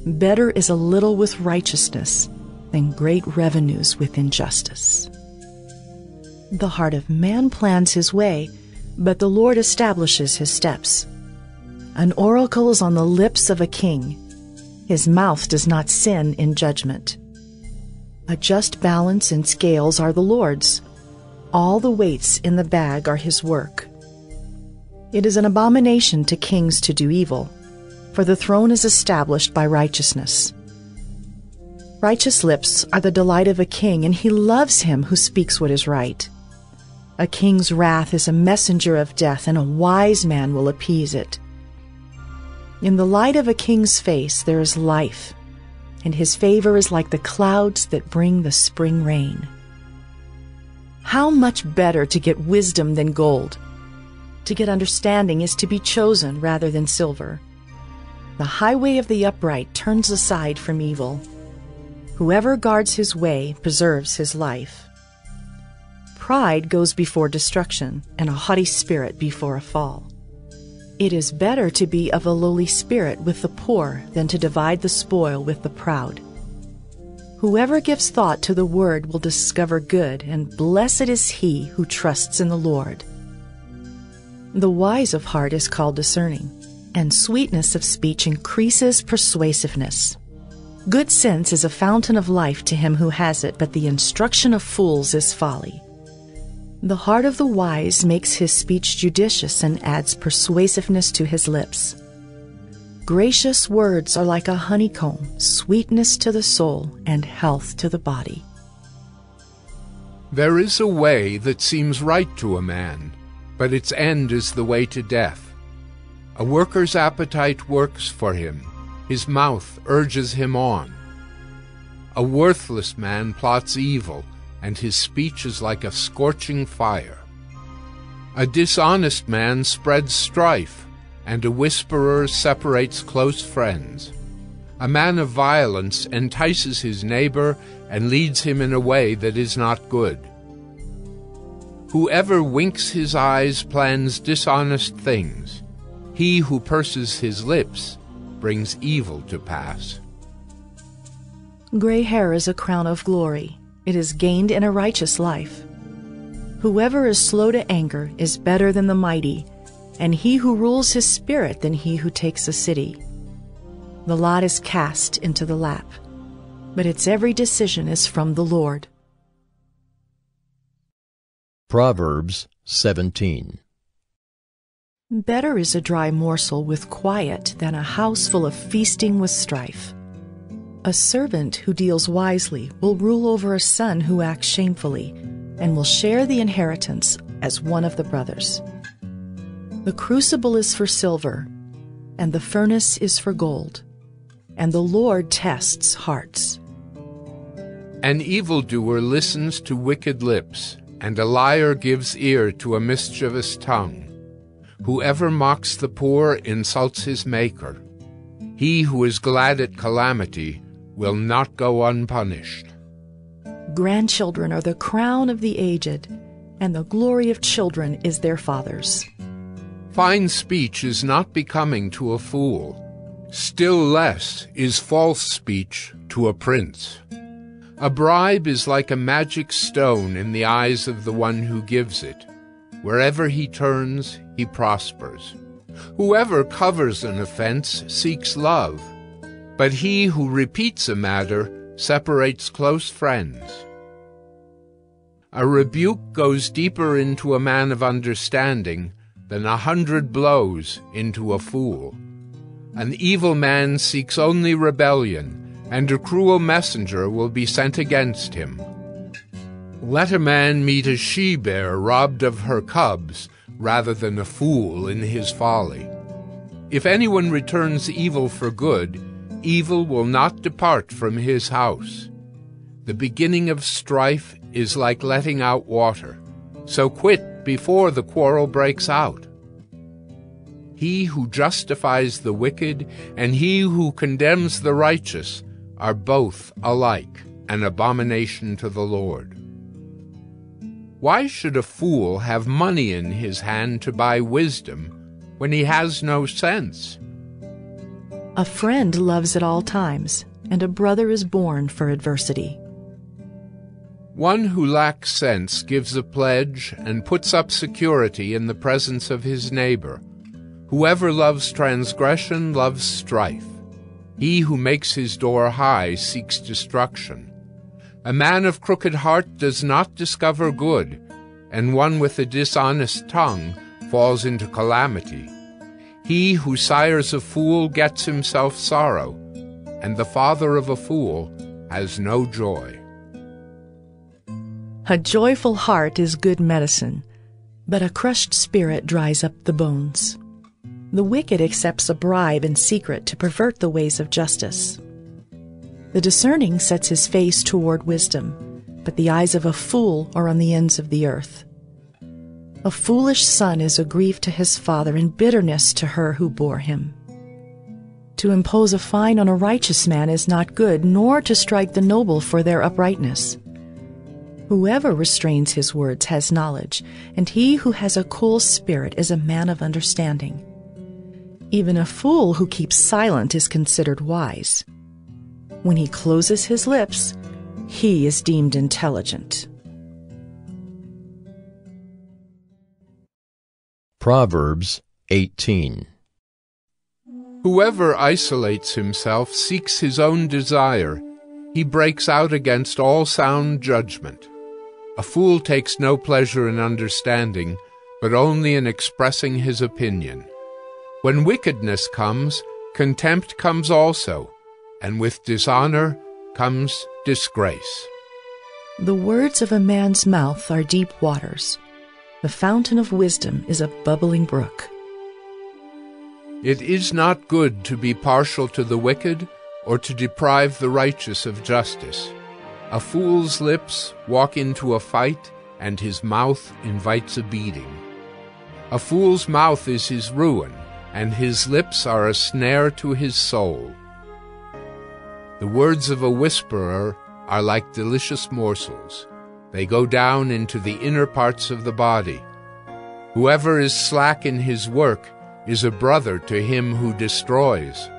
Better is a little with righteousness than great revenues with injustice. The heart of man plans his way, but the Lord establishes his steps. An oracle is on the lips of a king. His mouth does not sin in judgment. A just balance and scales are the Lord's. All the weights in the bag are his work. It is an abomination to kings to do evil, for the throne is established by righteousness. Righteous lips are the delight of a king, and he loves him who speaks what is right. A king's wrath is a messenger of death, and a wise man will appease it. In the light of a king's face there is life, and his favor is like the clouds that bring the spring rain. How much better to get wisdom than gold! To get understanding is to be chosen rather than silver. The highway of the upright turns aside from evil. Whoever guards his way preserves his life. Pride goes before destruction, and a haughty spirit before a fall. It is better to be of a lowly spirit with the poor than to divide the spoil with the proud. Whoever gives thought to the word will discover good, and blessed is he who trusts in the Lord. The wise of heart is called discerning, and sweetness of speech increases persuasiveness. Good sense is a fountain of life to him who has it, but the instruction of fools is folly. The heart of the wise makes his speech judicious and adds persuasiveness to his lips. Gracious words are like a honeycomb, sweetness to the soul and health to the body. There is a way that seems right to a man, but its end is the way to death. A worker's appetite works for him, his mouth urges him on. A worthless man plots evil, and his speech is like a scorching fire. A dishonest man spreads strife, and a whisperer separates close friends. A man of violence entices his neighbor and leads him in a way that is not good. Whoever winks his eyes plans dishonest things. He who purses his lips brings evil to pass. Gray hair is a crown of glory. It is gained in a righteous life. Whoever is slow to anger is better than the mighty, and he who rules his spirit than he who takes a city. The lot is cast into the lap, but its every decision is from the Lord. Proverbs 17. Better is a dry morsel with quiet than a house full of feasting with strife. A servant who deals wisely will rule over a son who acts shamefully, and will share the inheritance as one of the brothers. The crucible is for silver, and the furnace is for gold, and the Lord tests hearts. An evildoer listens to wicked lips, and a liar gives ear to a mischievous tongue. Whoever mocks the poor insults his Maker. He who is glad at calamity will not go unpunished. Grandchildren are the crown of the aged, and the glory of children is their fathers. Fine speech is not becoming to a fool. Still less is false speech to a prince. A bribe is like a magic stone in the eyes of the one who gives it. Wherever he turns, he prospers. Whoever covers an offense seeks love, but he who repeats a matter separates close friends. A rebuke goes deeper into a man of understanding than 100 blows into a fool. An evil man seeks only rebellion, and a cruel messenger will be sent against him. Let a man meet a she-bear robbed of her cubs, rather than a fool in his folly. If anyone returns evil for good, evil will not depart from his house. The beginning of strife is like letting out water, so quit before the quarrel breaks out. He who justifies the wicked and he who condemns the righteous are both alike an abomination to the Lord. Why should a fool have money in his hand to buy wisdom when he has no sense? A friend loves at all times, and a brother is born for adversity. One who lacks sense gives a pledge and puts up security in the presence of his neighbor. Whoever loves transgression loves strife. He who makes his door high seeks destruction. A man of crooked heart does not discover good, and one with a dishonest tongue falls into calamity. He who sires a fool gets himself sorrow, and the father of a fool has no joy. A joyful heart is good medicine, but a crushed spirit dries up the bones. The wicked accepts a bribe in secret to pervert the ways of justice. The discerning sets his face toward wisdom, but the eyes of a fool are on the ends of the earth. A foolish son is a grief to his father and bitterness to her who bore him. To impose a fine on a righteous man is not good, nor to strike the noble for their uprightness. Whoever restrains his words has knowledge, and he who has a cool spirit is a man of understanding. Even a fool who keeps silent is considered wise. When he closes his lips, he is deemed intelligent. Proverbs 18. Whoever isolates himself seeks his own desire. He breaks out against all sound judgment. A fool takes no pleasure in understanding, but only in expressing his opinion. When wickedness comes, contempt comes also, and with dishonor comes disgrace. The words of a man's mouth are deep waters. The fountain of wisdom is a bubbling brook. It is not good to be partial to the wicked or to deprive the righteous of justice. A fool's lips walk into a fight, and his mouth invites a beating. A fool's mouth is his ruin, and his lips are a snare to his soul. The words of a whisperer are like delicious morsels. They go down into the inner parts of the body. Whoever is slack in his work is a brother to him who destroys.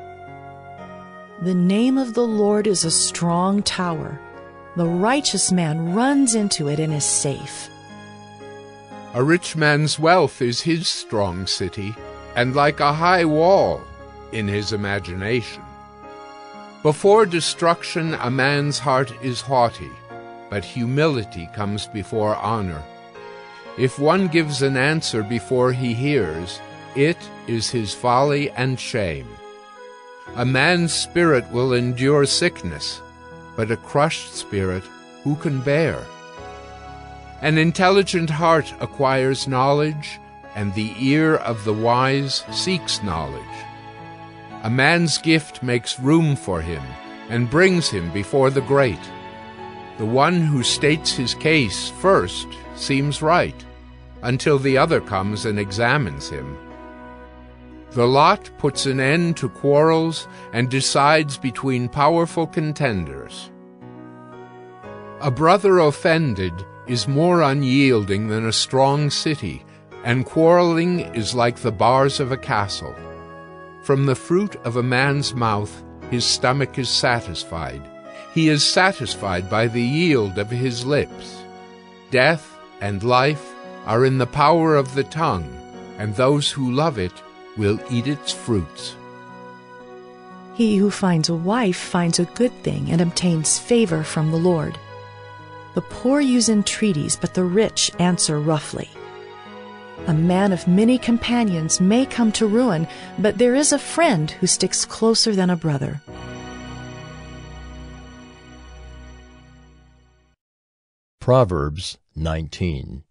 The name of the Lord is a strong tower. The righteous man runs into it and is safe. A rich man's wealth is his strong city, and like a high wall in his imagination. Before destruction a man's heart is haughty, but humility comes before honor. If one gives an answer before he hears, it is his folly and shame. A man's spirit will endure sickness, but a crushed spirit who can bear? An intelligent heart acquires knowledge, and the ear of the wise seeks knowledge. A man's gift makes room for him and brings him before the great. The one who states his case first seems right, until the other comes and examines him. The lot puts an end to quarrels and decides between powerful contenders. A brother offended is more unyielding than a strong city, and quarreling is like the bars of a castle. From the fruit of a man's mouth his stomach is satisfied. He is satisfied by the yield of his lips. Death and life are in the power of the tongue, and those who love it will eat its fruits. He who finds a wife finds a good thing and obtains favor from the Lord. The poor use entreaties, but the rich answer roughly. A man of many companions may come to ruin, but there is a friend who sticks closer than a brother. Proverbs 19.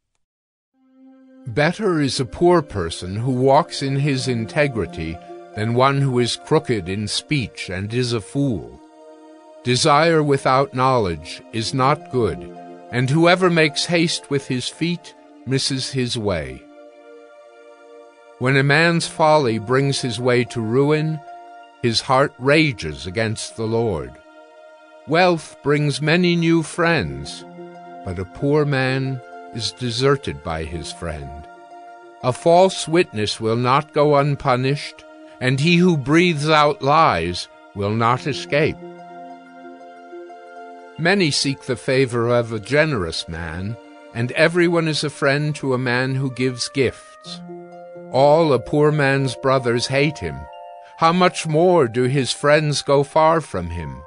Better is a poor person who walks in his integrity than one who is crooked in speech and is a fool. Desire without knowledge is not good, and whoever makes haste with his feet misses his way. When a man's folly brings his way to ruin, his heart rages against the Lord. Wealth brings many new friends, but a poor man is deserted by his friend. A false witness will not go unpunished, and he who breathes out lies will not escape. Many seek the favor of a generous man, and everyone is a friend to a man who gives gifts. All a poor man's brothers hate him. How much more do his friends go far from him?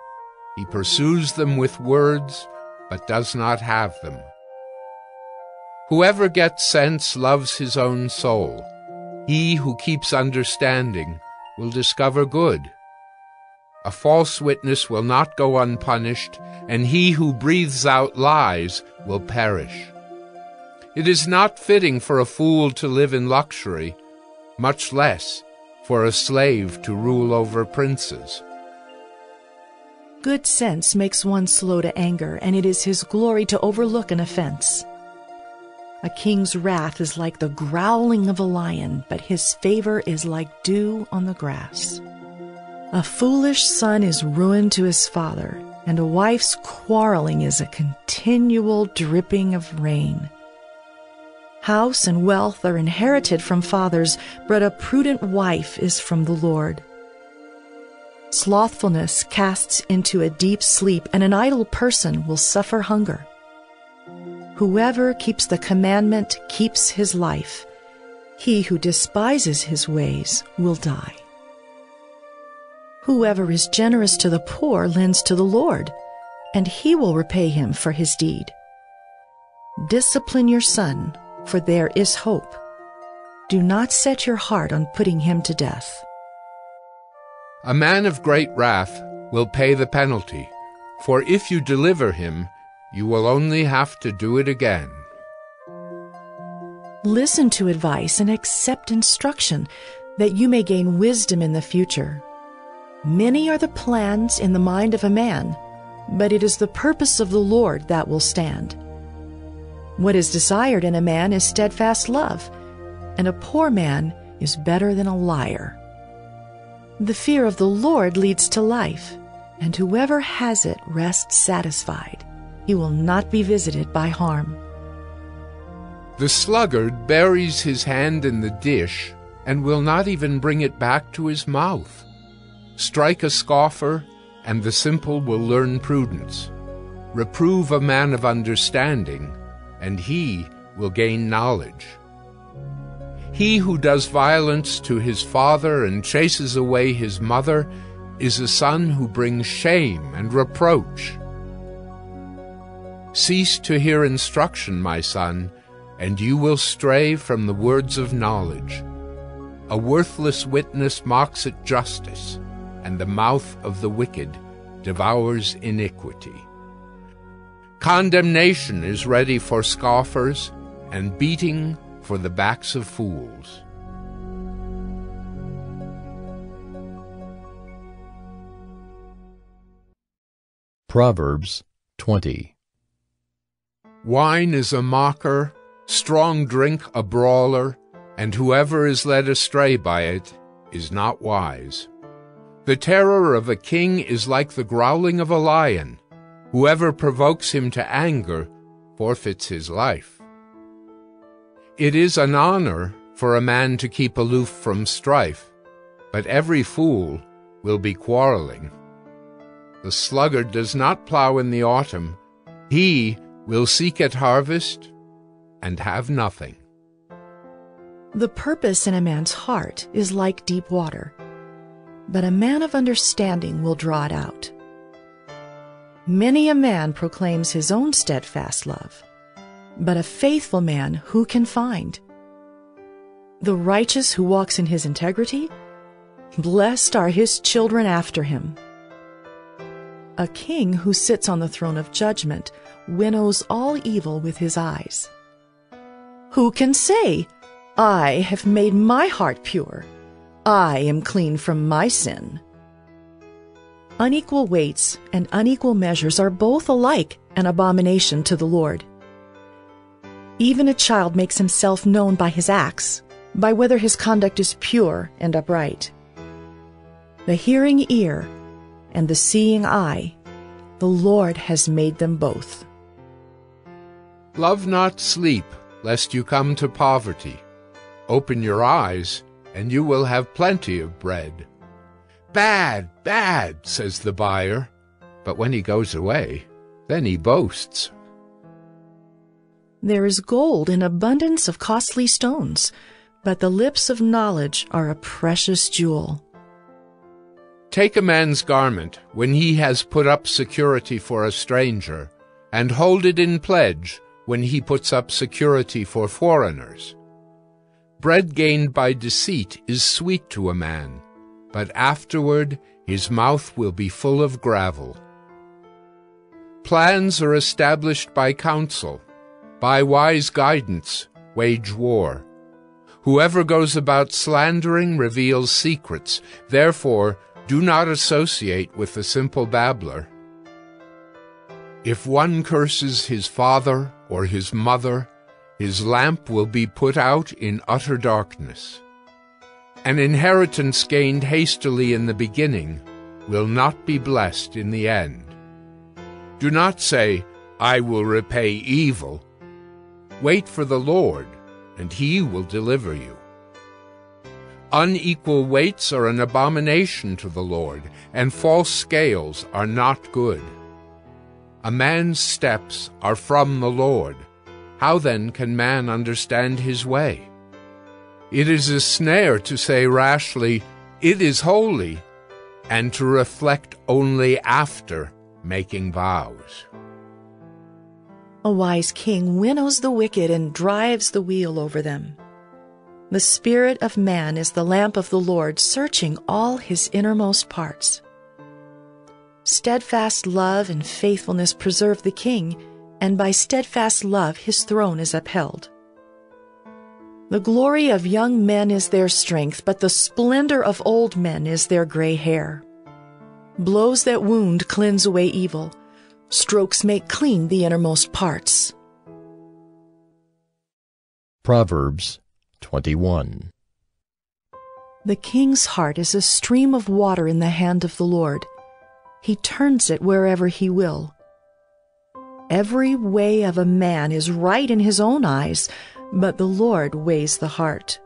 He pursues them with words, but does not have them. Whoever gets sense loves his own soul. He who keeps understanding will discover good. A false witness will not go unpunished, and he who breathes out lies will perish. It is not fitting for a fool to live in luxury, much less for a slave to rule over princes. Good sense makes one slow to anger, and it is his glory to overlook an offense. A king's wrath is like the growling of a lion, but his favor is like dew on the grass. A foolish son is ruin to his father, and a wife's quarreling is a continual dripping of rain. House and wealth are inherited from fathers, but a prudent wife is from the Lord. Slothfulness casts into a deep sleep, and an idle person will suffer hunger. Whoever keeps the commandment keeps his life. He who despises his ways will die. Whoever is generous to the poor lends to the Lord, and he will repay him for his deed. Discipline your son, for there is hope. Do not set your heart on putting him to death. A man of great wrath will pay the penalty, for if you deliver him, you will only have to do it again. Listen to advice and accept instruction, that you may gain wisdom in the future. Many are the plans in the mind of a man, but it is the purpose of the Lord that will stand. What is desired in a man is steadfast love, and a poor man is better than a liar. The fear of the Lord leads to life, and whoever has it rests satisfied. He will not be visited by harm. The sluggard buries his hand in the dish and will not even bring it back to his mouth. Strike a scoffer, and the simple will learn prudence. Reprove a man of understanding, and he will gain knowledge. He who does violence to his father and chases away his mother is a son who brings shame and reproach. Cease to hear instruction, my son, and you will stray from the words of knowledge. A worthless witness mocks at justice, and the mouth of the wicked devours iniquity. Condemnation is ready for scoffers, and beating for the backs of fools. Proverbs 20. Wine is a mocker, strong drink a brawler, and whoever is led astray by it is not wise. The terror of a king is like the growling of a lion. Whoever provokes him to anger forfeits his life. It is an honor for a man to keep aloof from strife, but every fool will be quarreling. The sluggard does not plow in the autumn. He will seek at harvest and have nothing. The purpose in a man's heart is like deep water, but a man of understanding will draw it out. Many a man proclaims his own steadfast love, but a faithful man who can find? The righteous who walks in his integrity, blessed are his children after him. A king who sits on the throne of judgment winnows all evil with his eyes. Who can say, I have made my heart pure, I am clean from my sin? Unequal weights and unequal measures are both alike an abomination to the Lord. Even a child makes himself known by his acts, by whether his conduct is pure and upright. The hearing ear and the seeing eye, the Lord has made them both. Love not sleep, lest you come to poverty. Open your eyes, and you will have plenty of bread. Bad, bad, says the buyer, but when he goes away, then he boasts. There is gold in abundance of costly stones, but the lips of knowledge are a precious jewel. Take a man's garment when he has put up security for a stranger, and hold it in pledge when he puts up security for foreigners. Bread gained by deceit is sweet to a man, but afterward his mouth will be full of gravel. Plans are established by counsel. By wise guidance wage war. Whoever goes about slandering reveals secrets. Therefore, do not associate with the simple babbler. If one curses his father or his mother, his lamp will be put out in utter darkness. An inheritance gained hastily in the beginning will not be blessed in the end. Do not say, I will repay evil. Wait for the Lord, and he will deliver you. Unequal weights are an abomination to the Lord, and false scales are not good. A man's steps are from the Lord. How then can man understand his way? It is a snare to say rashly, it is holy, and to reflect only after making vows. A wise king winnows the wicked and drives the wheel over them. The spirit of man is the lamp of the Lord, searching all his innermost parts. Steadfast love and faithfulness preserve the king, and by steadfast love his throne is upheld. The glory of young men is their strength, but the splendor of old men is their gray hair. Blows that wound cleanse away evil. Strokes make clean the innermost parts. Proverbs 21. The king's heart is a stream of water in the hand of the Lord. He turns it wherever he will. Every way of a man is right in his own eyes, but the Lord weighs the heart.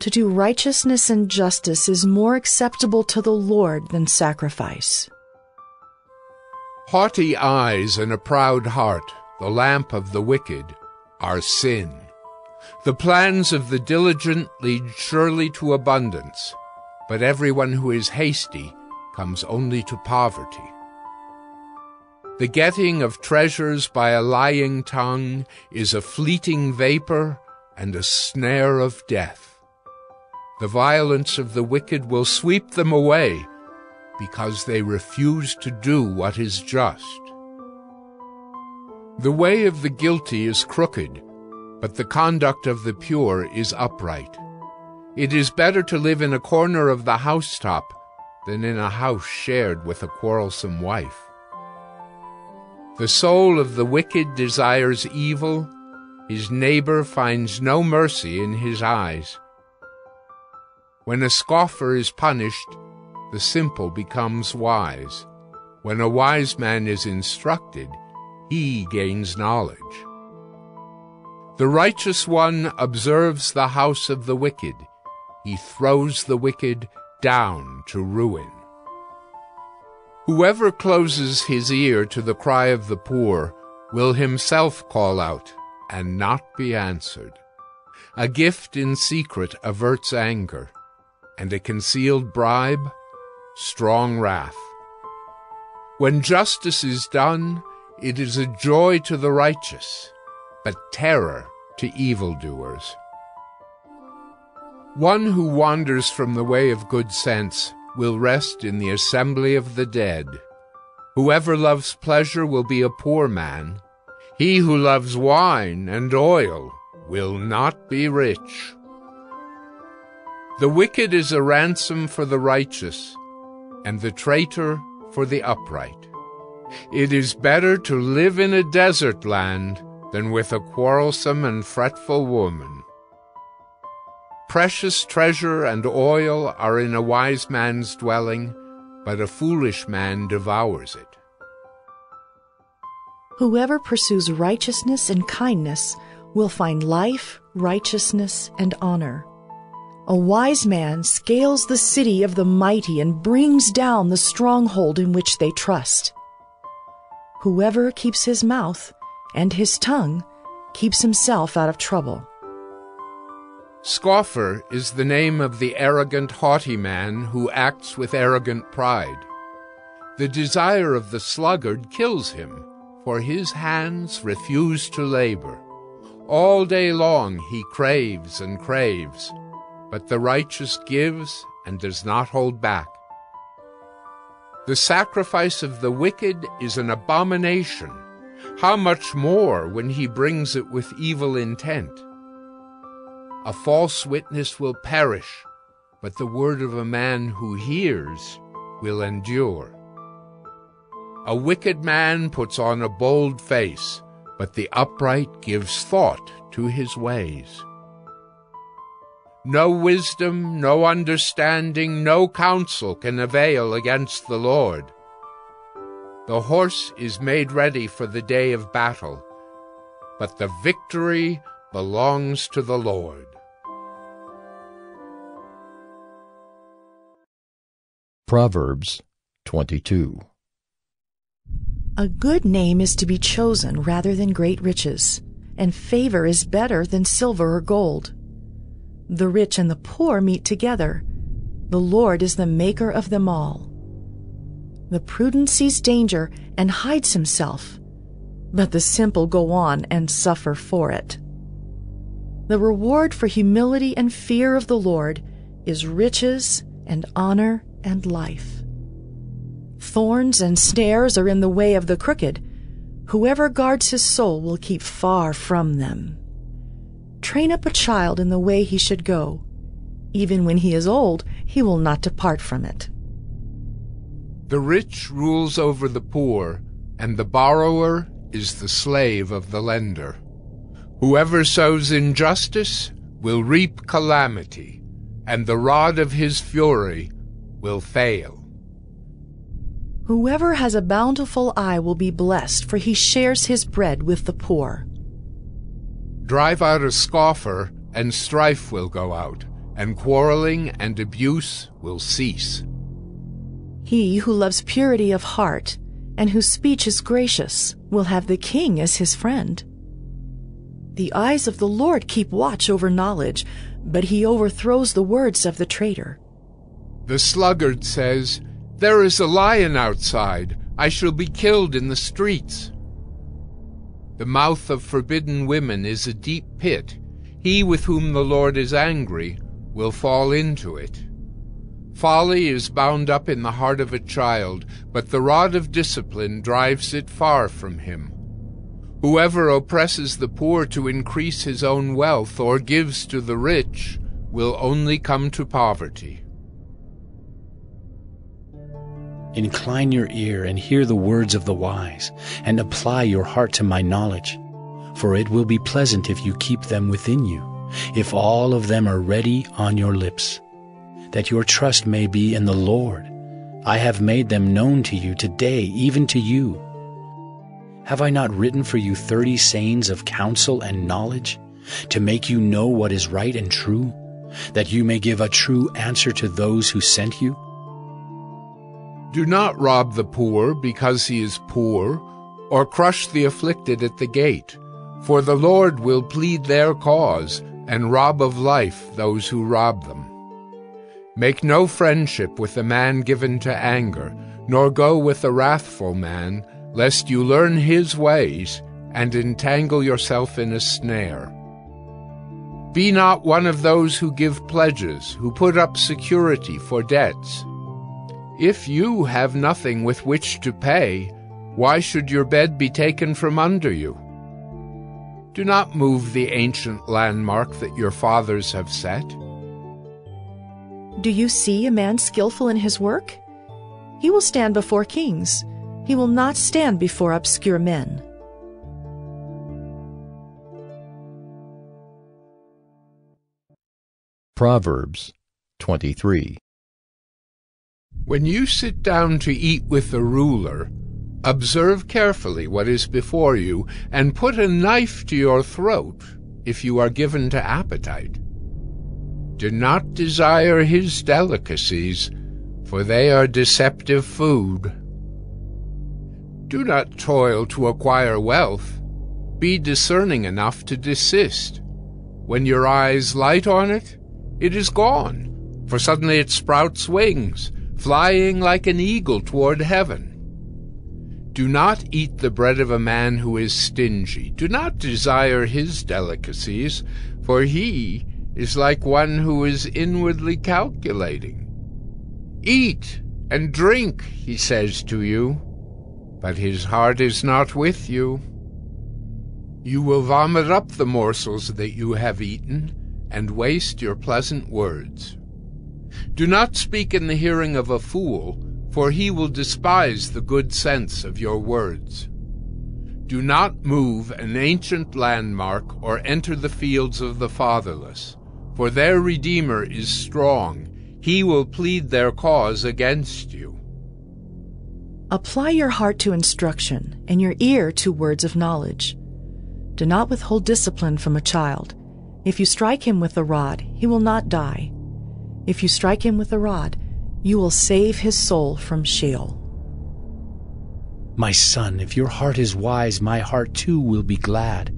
To do righteousness and justice is more acceptable to the Lord than sacrifice. Haughty eyes and a proud heart, the lamp of the wicked, are sin. The plans of the diligent lead surely to abundance, but everyone who is hasty comes only to poverty. The getting of treasures by a lying tongue is a fleeting vapor and a snare of death. The violence of the wicked will sweep them away, because they refuse to do what is just. The way of the guilty is crooked, but the conduct of the pure is upright. It is better to live in a corner of the housetop than in a house shared with a quarrelsome wife. The soul of the wicked desires evil. His neighbor finds no mercy in his eyes. When a scoffer is punished, the simple becomes wise. When a wise man is instructed, he gains knowledge. The righteous one observes the house of the wicked. He throws the wicked down to ruin. Whoever closes his ear to the cry of the poor will himself call out and not be answered. A gift in secret averts anger, and a concealed bribe, strong wrath. When justice is done, it is a joy to the righteous, but terror to evildoers. One who wanders from the way of good sense will rest in the assembly of the dead. Whoever loves pleasure will be a poor man. He who loves wine and oil will not be rich. The wicked is a ransom for the righteous, and the traitor for the upright. It is better to live in a desert land than with a quarrelsome and fretful woman. Precious treasure and oil are in a wise man's dwelling, but a foolish man devours it. Whoever pursues righteousness and kindness will find life, righteousness, and honor. A wise man scales the city of the mighty and brings down the stronghold in which they trust. Whoever keeps his mouth and his tongue keeps himself out of trouble. Scoffer is the name of the arrogant, haughty man who acts with arrogant pride. The desire of the sluggard kills him, for his hands refuse to labor. All day long he craves and craves, but the righteous gives and does not hold back. The sacrifice of the wicked is an abomination. How much more when he brings it with evil intent? A false witness will perish, but the word of a man who hears will endure. A wicked man puts on a bold face, but the upright gives thought to his ways. No wisdom, no understanding, no counsel can avail against the Lord. The horse is made ready for the day of battle, but the victory belongs to the Lord. Proverbs 22. A good name is to be chosen rather than great riches, and favor is better than silver or gold. The rich and the poor meet together. The Lord is the maker of them all. The prudent sees danger and hides himself, but the simple go on and suffer for it. The reward for humility and fear of the Lord is riches and honor and life. Thorns and snares are in the way of the crooked. Whoever guards his soul will keep far from them. Train up a child in the way he should go. Even when he is old, he will not depart from it. The rich rules over the poor, and the borrower is the slave of the lender. Whoever sows injustice will reap calamity, and the rod of his fury will fail. Whoever has a bountiful eye will be blessed, for he shares his bread with the poor. Drive out a scoffer, and strife will go out, and quarreling and abuse will cease. He who loves purity of heart, and whose speech is gracious, will have the king as his friend. The eyes of the Lord keep watch over knowledge, but he overthrows the words of the traitor. The sluggard says, "There is a lion outside. I shall be killed in the streets." The mouth of forbidden women is a deep pit. He with whom the Lord is angry will fall into it. Folly is bound up in the heart of a child, but the rod of discipline drives it far from him. Whoever oppresses the poor to increase his own wealth or gives to the rich will only come to poverty. Incline your ear and hear the words of the wise, and apply your heart to my knowledge. For it will be pleasant if you keep them within you, if all of them are ready on your lips, that your trust may be in the Lord. I have made them known to you today, even to you. Have I not written for you 30 sayings of counsel and knowledge, to make you know what is right and true, that you may give a true answer to those who sent you? Do not rob the poor because he is poor, or crush the afflicted at the gate, for the Lord will plead their cause and rob of life those who rob them. Make no friendship with a man given to anger, nor go with a wrathful man, lest you learn his ways and entangle yourself in a snare. Be not one of those who give pledges, who put up security for debts. If you have nothing with which to pay, why should your bed be taken from under you? Do not move the ancient landmark that your fathers have set. Do you see a man skillful in his work? He will stand before kings. He will not stand before obscure men. Proverbs 23. When you sit down to eat with the ruler, observe carefully what is before you, and put a knife to your throat if you are given to appetite. Do not desire his delicacies, for they are deceptive food. Do not toil to acquire wealth. Be discerning enough to desist. When your eyes light on it, it is gone, for suddenly it sprouts wings, flying like an eagle toward heaven. Do not eat the bread of a man who is stingy. Do not desire his delicacies, for he is like one who is inwardly calculating. Eat and drink, he says to you, but his heart is not with you. You will vomit up the morsels that you have eaten, and waste your pleasant words. Do not speak in the hearing of a fool, for he will despise the good sense of your words. Do not move an ancient landmark or enter the fields of the fatherless, for their Redeemer is strong. He will plead their cause against you. Apply your heart to instruction and your ear to words of knowledge. Do not withhold discipline from a child. If you strike him with a rod, he will not die. If you strike him with a rod, you will save his soul from Sheol. My son, if your heart is wise, my heart too will be glad.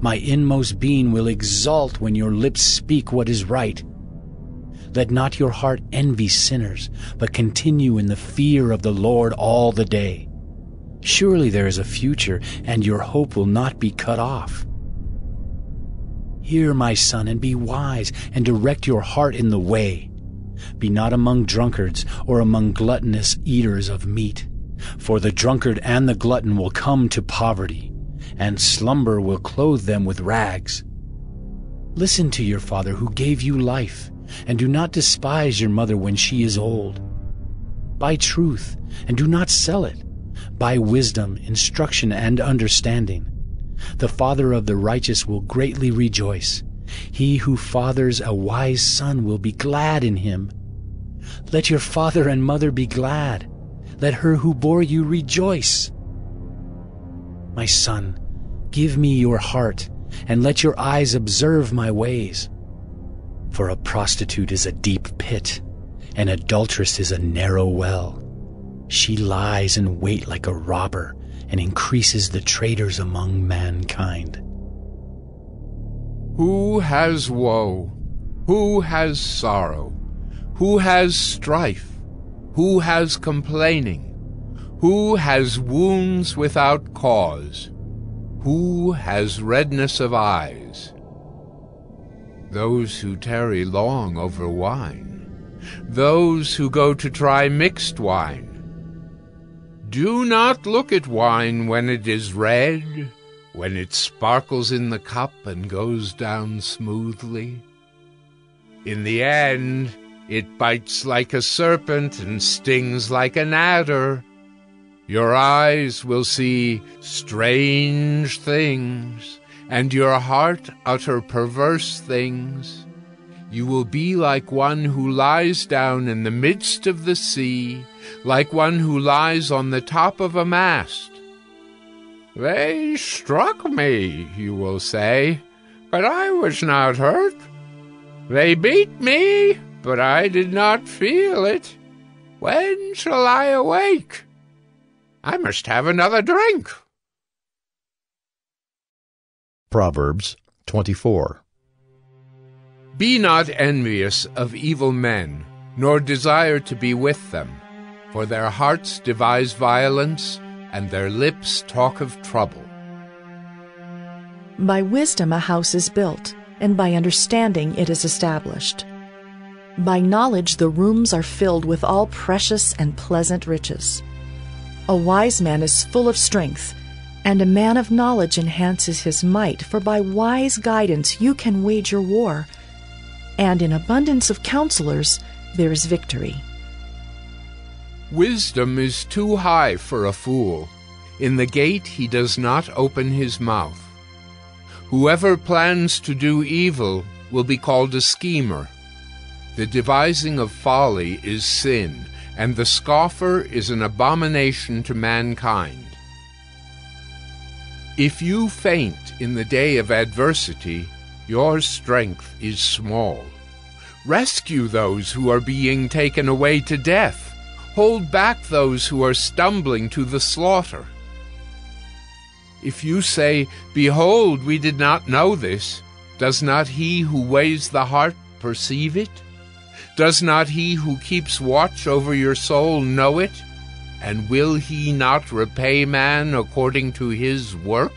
My inmost being will exult when your lips speak what is right. Let not your heart envy sinners, but continue in the fear of the Lord all the day. Surely there is a future, and your hope will not be cut off. Hear, my son, and be wise, and direct your heart in the way. Be not among drunkards, or among gluttonous eaters of meat. For the drunkard and the glutton will come to poverty, and slumber will clothe them with rags. Listen to your father who gave you life, and do not despise your mother when she is old. Buy truth, and do not sell it. Buy wisdom, instruction, and understanding. The father of the righteous will greatly rejoice. He who fathers a wise son will be glad in him. Let your father and mother be glad. Let her who bore you rejoice. My son, give me your heart, and let your eyes observe my ways. For a prostitute is a deep pit, an adulteress is a narrow well. She lies in wait like a robber, and increases the traitors among mankind. Who has woe? Who has sorrow? Who has strife? Who has complaining? Who has wounds without cause? Who has redness of eyes? Those who tarry long over wine, those who go to try mixed wine. Do not look at wine when it is red, when it sparkles in the cup and goes down smoothly. In the end, it bites like a serpent and stings like an adder. Your eyes will see strange things, and your heart utter perverse things. You will be like one who lies down in the midst of the sea, like one who lies on the top of a mast. They struck me, you will say, but I was not hurt. They beat me, but I did not feel it. When shall I awake? I must have another drink. Proverbs 24. Be not envious of evil men, nor desire to be with them, for their hearts devise violence, and their lips talk of trouble. By wisdom a house is built, and by understanding it is established. By knowledge the rooms are filled with all precious and pleasant riches. A wise man is full of strength, and a man of knowledge enhances his might, for by wise guidance you can wage your war, and in abundance of counselors there is victory. Wisdom is too high for a fool. In the gate he does not open his mouth. Whoever plans to do evil will be called a schemer. The devising of folly is sin, and the scoffer is an abomination to mankind. If you faint in the day of adversity, your strength is small. Rescue those who are being taken away to death. Hold back those who are stumbling to the slaughter. If you say, "Behold, we did not know this," does not he who weighs the heart perceive it? Does not he who keeps watch over your soul know it? And will he not repay man according to his work?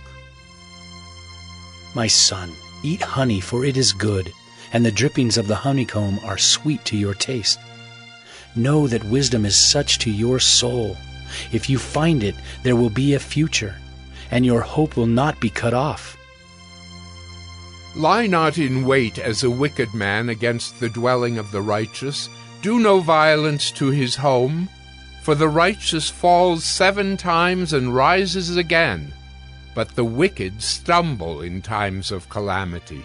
My son, eat honey, for it is good, and the drippings of the honeycomb are sweet to your taste. Know that wisdom is such to your soul. If you find it, there will be a future, and your hope will not be cut off. Lie not in wait as a wicked man against the dwelling of the righteous. Do no violence to his home. For the righteous falls 7 times and rises again, but the wicked stumble in times of calamity.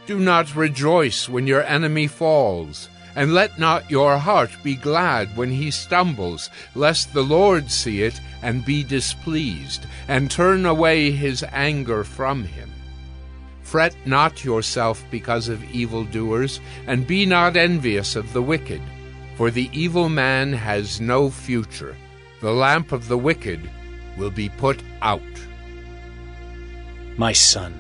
Do not rejoice when your enemy falls, and let not your heart be glad when he stumbles, lest the Lord see it and be displeased, and turn away his anger from him. Fret not yourself because of evildoers, and be not envious of the wicked, for the evil man has no future. The lamp of the wicked will be put out. My son,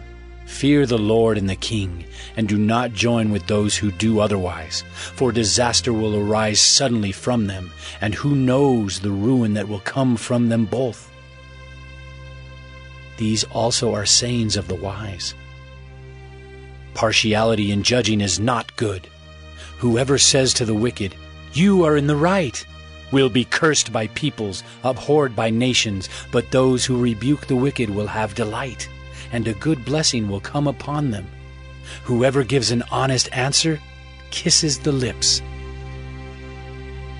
fear the Lord and the king, and do not join with those who do otherwise, for disaster will arise suddenly from them, and who knows the ruin that will come from them both. These also are sayings of the wise. Partiality in judging is not good. Whoever says to the wicked, "You are in the right," will be cursed by peoples, abhorred by nations, but those who rebuke the wicked will have delight, and a good blessing will come upon them. Whoever gives an honest answer kisses the lips.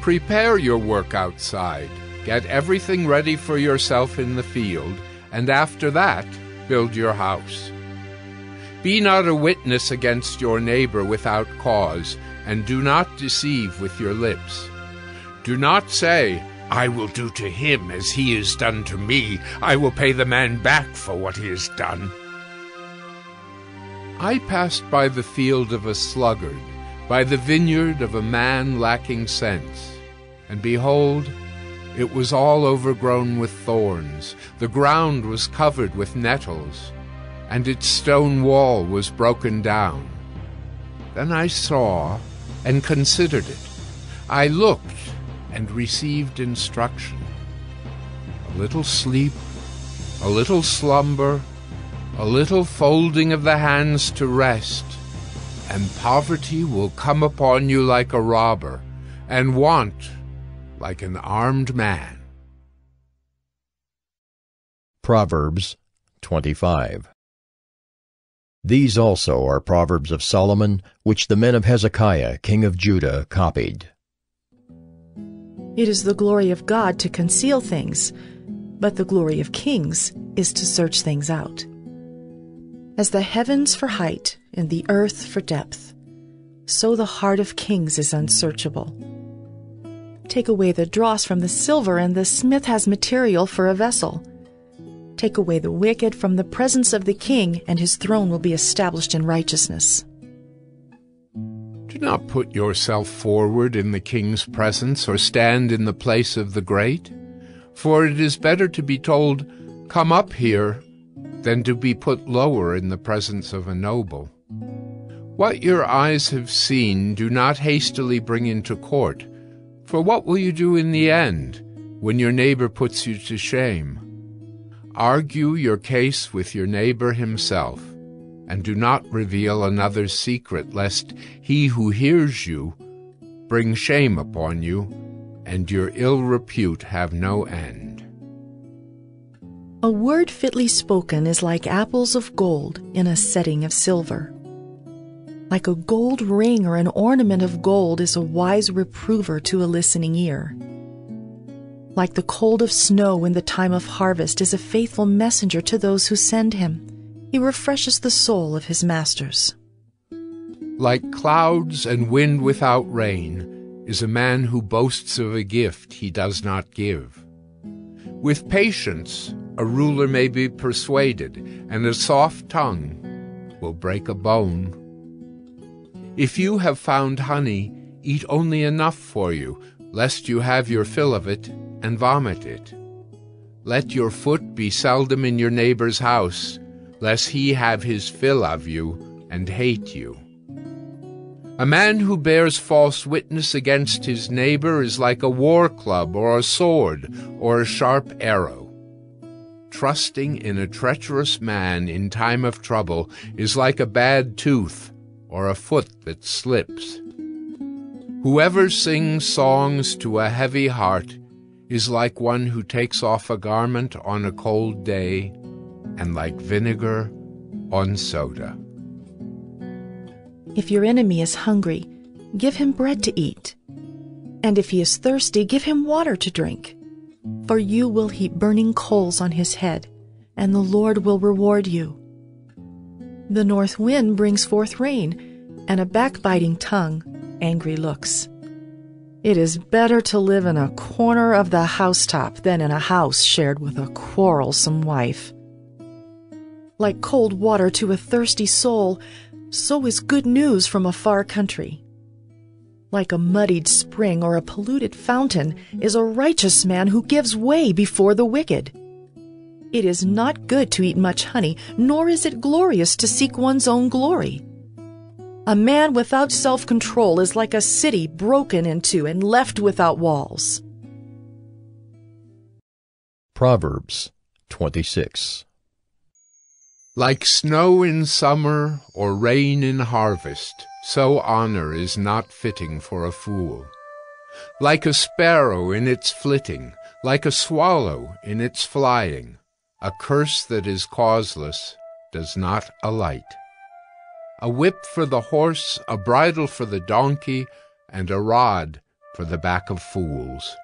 Prepare your work outside. Get everything ready for yourself in the field, and after that, build your house. Be not a witness against your neighbor without cause, and do not deceive with your lips. Do not say, "I will do to him as he has done to me. I will pay the man back for what he has done." I passed by the field of a sluggard, by the vineyard of a man lacking sense, and behold, it was all overgrown with thorns. The ground was covered with nettles, and its stone wall was broken down. Then I saw and considered it. I looked and received instruction. A little sleep, a little slumber, a little folding of the hands to rest, and poverty will come upon you like a robber, and want like an armed man. Proverbs 25. These also are Proverbs of Solomon, which the men of Hezekiah, king of Judah, copied. It is the glory of God to conceal things, but the glory of kings is to search things out. As the heavens for height and the earth for depth, so the heart of kings is unsearchable. Take away the dross from the silver, and the smith has material for a vessel. Take away the wicked from the presence of the king, and his throne will be established in righteousness. Do not put yourself forward in the king's presence, or stand in the place of the great, for it is better to be told, "Come up here," than to be put lower in the presence of a noble. What your eyes have seen do not hastily bring into court, for what will you do in the end, when your neighbor puts you to shame? Argue your case with your neighbor himself, and do not reveal another's secret, lest he who hears you bring shame upon you, and your ill repute have no end. A word fitly spoken is like apples of gold in a setting of silver. Like a gold ring or an ornament of gold is a wise reprover to a listening ear. Like the cold of snow in the time of harvest is a faithful messenger to those who send him. He refreshes the soul of his masters. Like clouds and wind without rain is a man who boasts of a gift he does not give. With patience a ruler may be persuaded, and a soft tongue will break a bone. If you have found honey, eat only enough for you, lest you have your fill of it and vomit it. Let your foot be seldom in your neighbor's house, lest he have his fill of you and hate you. A man who bears false witness against his neighbor is like a war club or a sword or a sharp arrow. Trusting in a treacherous man in time of trouble is like a bad tooth or a foot that slips. Whoever sings songs to a heavy heart is like one who takes off a garment on a cold day, and like vinegar on soda. If your enemy is hungry, give him bread to eat. And if he is thirsty, give him water to drink. For you will heap burning coals on his head, and the Lord will reward you. The north wind brings forth rain, and a backbiting tongue, angry looks. It is better to live in a corner of the housetop than in a house shared with a quarrelsome wife. Like cold water to a thirsty soul, so is good news from a far country. Like a muddied spring or a polluted fountain is a righteous man who gives way before the wicked. It is not good to eat much honey, nor is it glorious to seek one's own glory. A man without self-control is like a city broken into and left without walls. Proverbs 26. Like snow in summer or rain in harvest, so honor is not fitting for a fool. Like a sparrow in its flitting, like a swallow in its flying, a curse that is causeless does not alight. A whip for the horse, a bridle for the donkey, and a rod for the back of fools.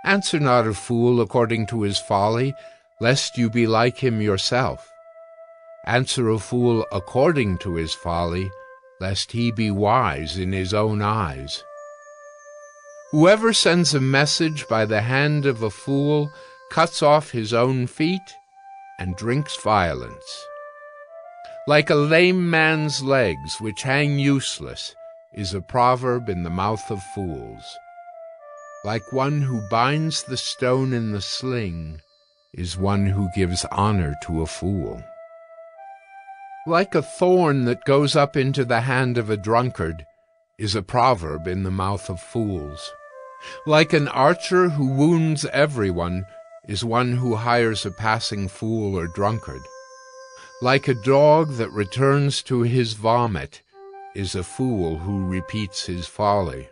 Answer not a fool according to his folly, lest you be like him yourself. Answer a fool according to his folly, lest he be wise in his own eyes. Whoever sends a message by the hand of a fool cuts off his own feet and drinks violence. Like a lame man's legs, which hang useless, is a proverb in the mouth of fools. Like one who binds the stone in the sling is one who gives honor to a fool. Like a thorn that goes up into the hand of a drunkard is a proverb in the mouth of fools. Like an archer who wounds everyone is one who hires a passing fool or drunkard. Like a dog that returns to his vomit is a fool who repeats his folly.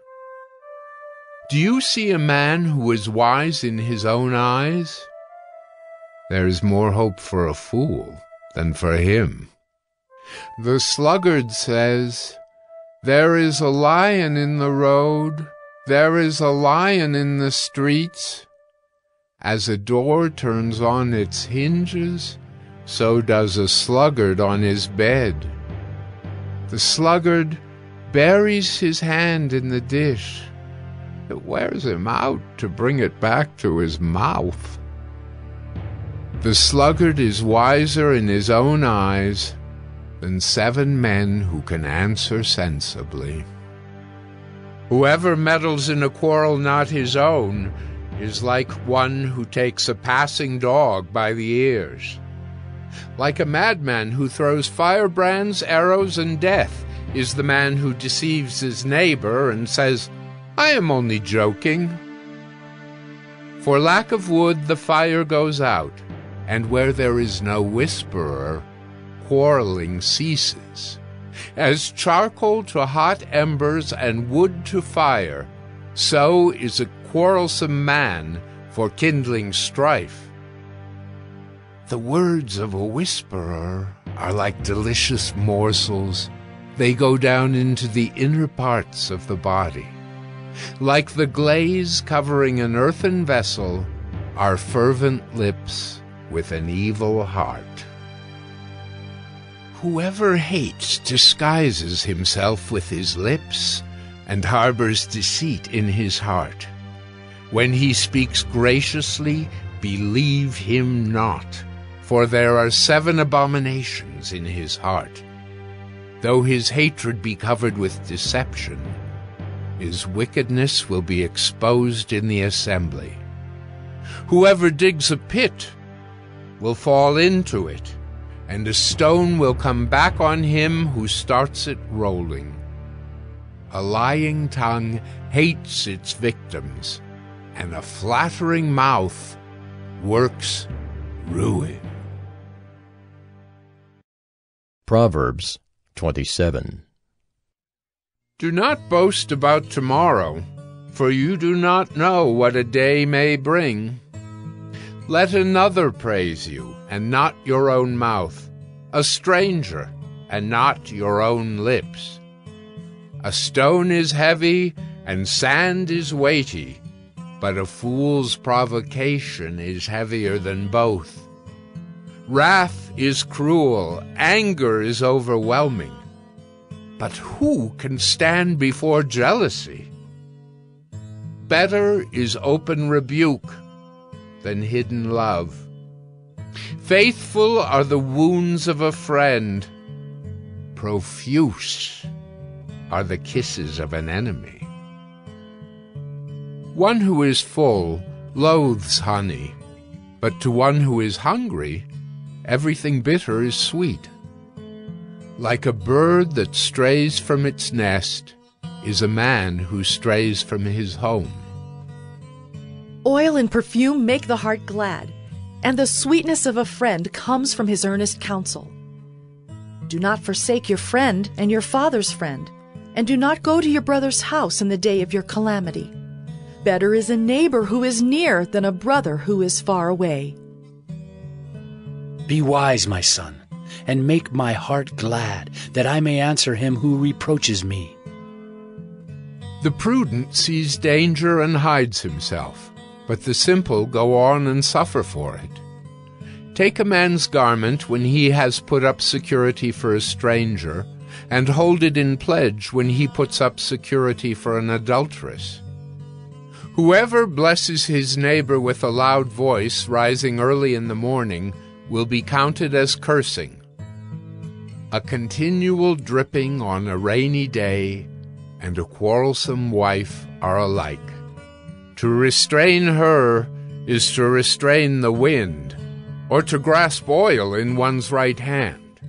Do you see a man who is wise in his own eyes? There is more hope for a fool than for him. The sluggard says, "There is a lion in the road, there is a lion in the streets." As a door turns on its hinges, so does a sluggard on his bed. The sluggard buries his hand in the dish. It wears him out to bring it back to his mouth. The sluggard is wiser in his own eyes than 7 men who can answer sensibly. Whoever meddles in a quarrel not his own is like one who takes a passing dog by the ears. Like a madman who throws firebrands, arrows, and death is the man who deceives his neighbor and says, "I am only joking." For lack of wood the fire goes out, and where there is no whisperer, quarreling ceases. As charcoal to hot embers and wood to fire, so is a quarrelsome man for kindling strife. The words of a whisperer are like delicious morsels. They go down into the inner parts of the body. Like the glaze covering an earthen vessel are fervent lips with an evil heart. Whoever hates disguises himself with his lips and harbors deceit in his heart. When he speaks graciously, believe him not, for there are 7 abominations in his heart. Though his hatred be covered with deception, his wickedness will be exposed in the assembly. Whoever digs a pit will fall into it, and a stone will come back on him who starts it rolling. A lying tongue hates its victims, and a flattering mouth works ruin. Proverbs 27. Do not boast about tomorrow, for you do not know what a day may bring. Let another praise you, and not your own mouth, a stranger, and not your own lips. A stone is heavy, and sand is weighty, but a fool's provocation is heavier than both. Wrath is cruel, anger is overwhelming, but who can stand before jealousy? Better is open rebuke than hidden love. Faithful are the wounds of a friend. Profuse are the kisses of an enemy. One who is full loathes honey, but to one who is hungry, everything bitter is sweet. Like a bird that strays from its nest is a man who strays from his home. Oil and perfume make the heart glad, and the sweetness of a friend comes from his earnest counsel. Do not forsake your friend and your father's friend, and do not go to your brother's house in the day of your calamity. Better is a neighbor who is near than a brother who is far away. Be wise, my son, and make my heart glad, that I may answer him who reproaches me. The prudent sees danger and hides himself, but the simple go on and suffer for it. Take a man's garment when he has put up security for a stranger, and hold it in pledge when he puts up security for an adulteress. Whoever blesses his neighbor with a loud voice rising early in the morning will be counted as cursing. A continual dripping on a rainy day and a quarrelsome wife are alike. To restrain her is to restrain the wind, or to grasp oil in one's right hand.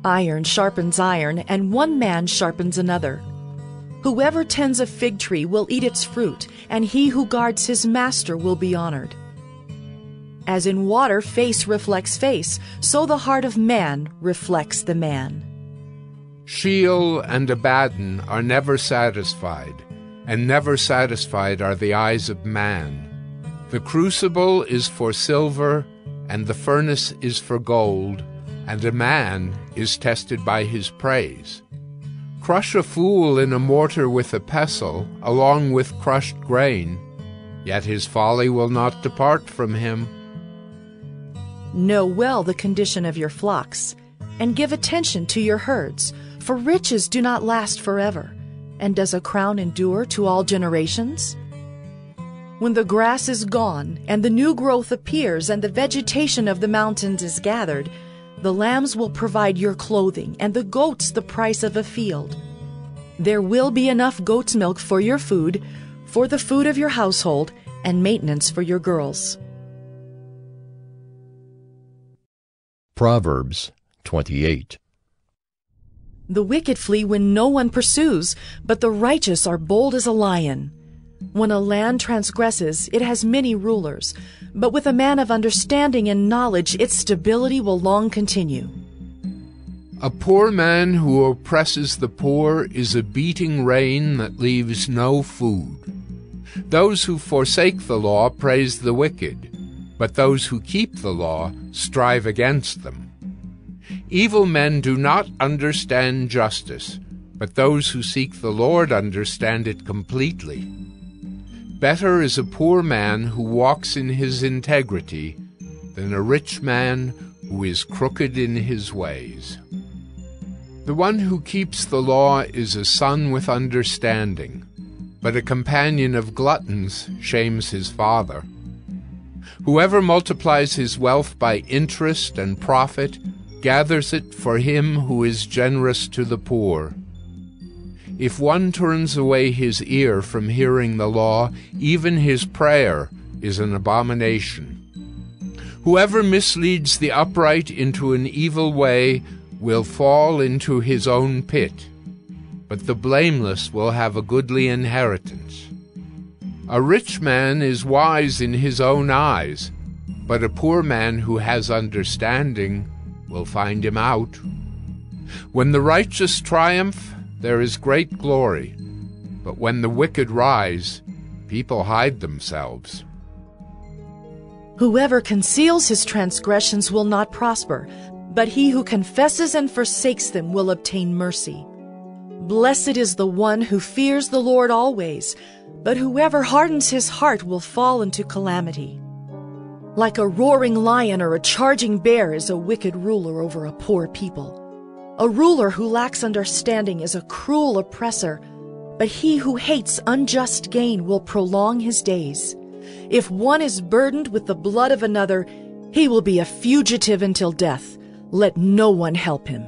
Iron sharpens iron, and one man sharpens another. Whoever tends a fig tree will eat its fruit, and he who guards his master will be honored. As in water face reflects face, so the heart of man reflects the man. Sheol and Abaddon are never satisfied, and never satisfied are the eyes of man. The crucible is for silver, and the furnace is for gold, and a man is tested by his praise. Crush a fool in a mortar with a pestle, along with crushed grain, yet his folly will not depart from him. Know well the condition of your flocks, and give attention to your herds, for riches do not last forever, and does a crown endure to all generations? When the grass is gone, and the new growth appears, and the vegetation of the mountains is gathered, the lambs will provide your clothing, and the goats the price of a field. There will be enough goat's milk for your food, for the food of your household, and maintenance for your girls. Proverbs 28. The wicked flee when no one pursues, but the righteous are bold as a lion. When a land transgresses, it has many rulers, but with a man of understanding and knowledge, its stability will long continue. A poor man who oppresses the poor is a beating rain that leaves no food. Those who forsake the law praise the wicked, but those who keep the law strive against them. Evil men do not understand justice, but those who seek the Lord understand it completely. Better is a poor man who walks in his integrity than a rich man who is crooked in his ways. The one who keeps the law is a son with understanding, but a companion of gluttons shames his father. Whoever multiplies his wealth by interest and profit gathers it for him who is generous to the poor. If one turns away his ear from hearing the law, even his prayer is an abomination. Whoever misleads the upright into an evil way will fall into his own pit, but the blameless will have a goodly inheritance. A rich man is wise in his own eyes, but a poor man who has understanding will find him out. When the righteous triumph, there is great glory, but when the wicked rise, people hide themselves. Whoever conceals his transgressions will not prosper, but he who confesses and forsakes them will obtain mercy. Blessed is the one who fears the Lord always, but whoever hardens his heart will fall into calamity. Like a roaring lion or a charging bear is a wicked ruler over a poor people. A ruler who lacks understanding is a cruel oppressor, but he who hates unjust gain will prolong his days. If one is burdened with the blood of another, he will be a fugitive until death. Let no one help him.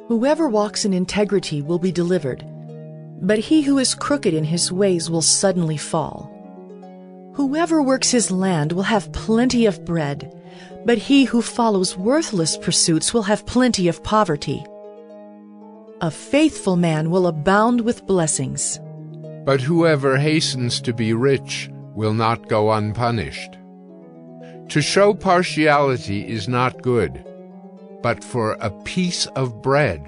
Whoever walks in integrity will be delivered, but he who is crooked in his ways will suddenly fall. Whoever works his land will have plenty of bread, but he who follows worthless pursuits will have plenty of poverty. A faithful man will abound with blessings, but whoever hastens to be rich will not go unpunished. To show partiality is not good, but for a piece of bread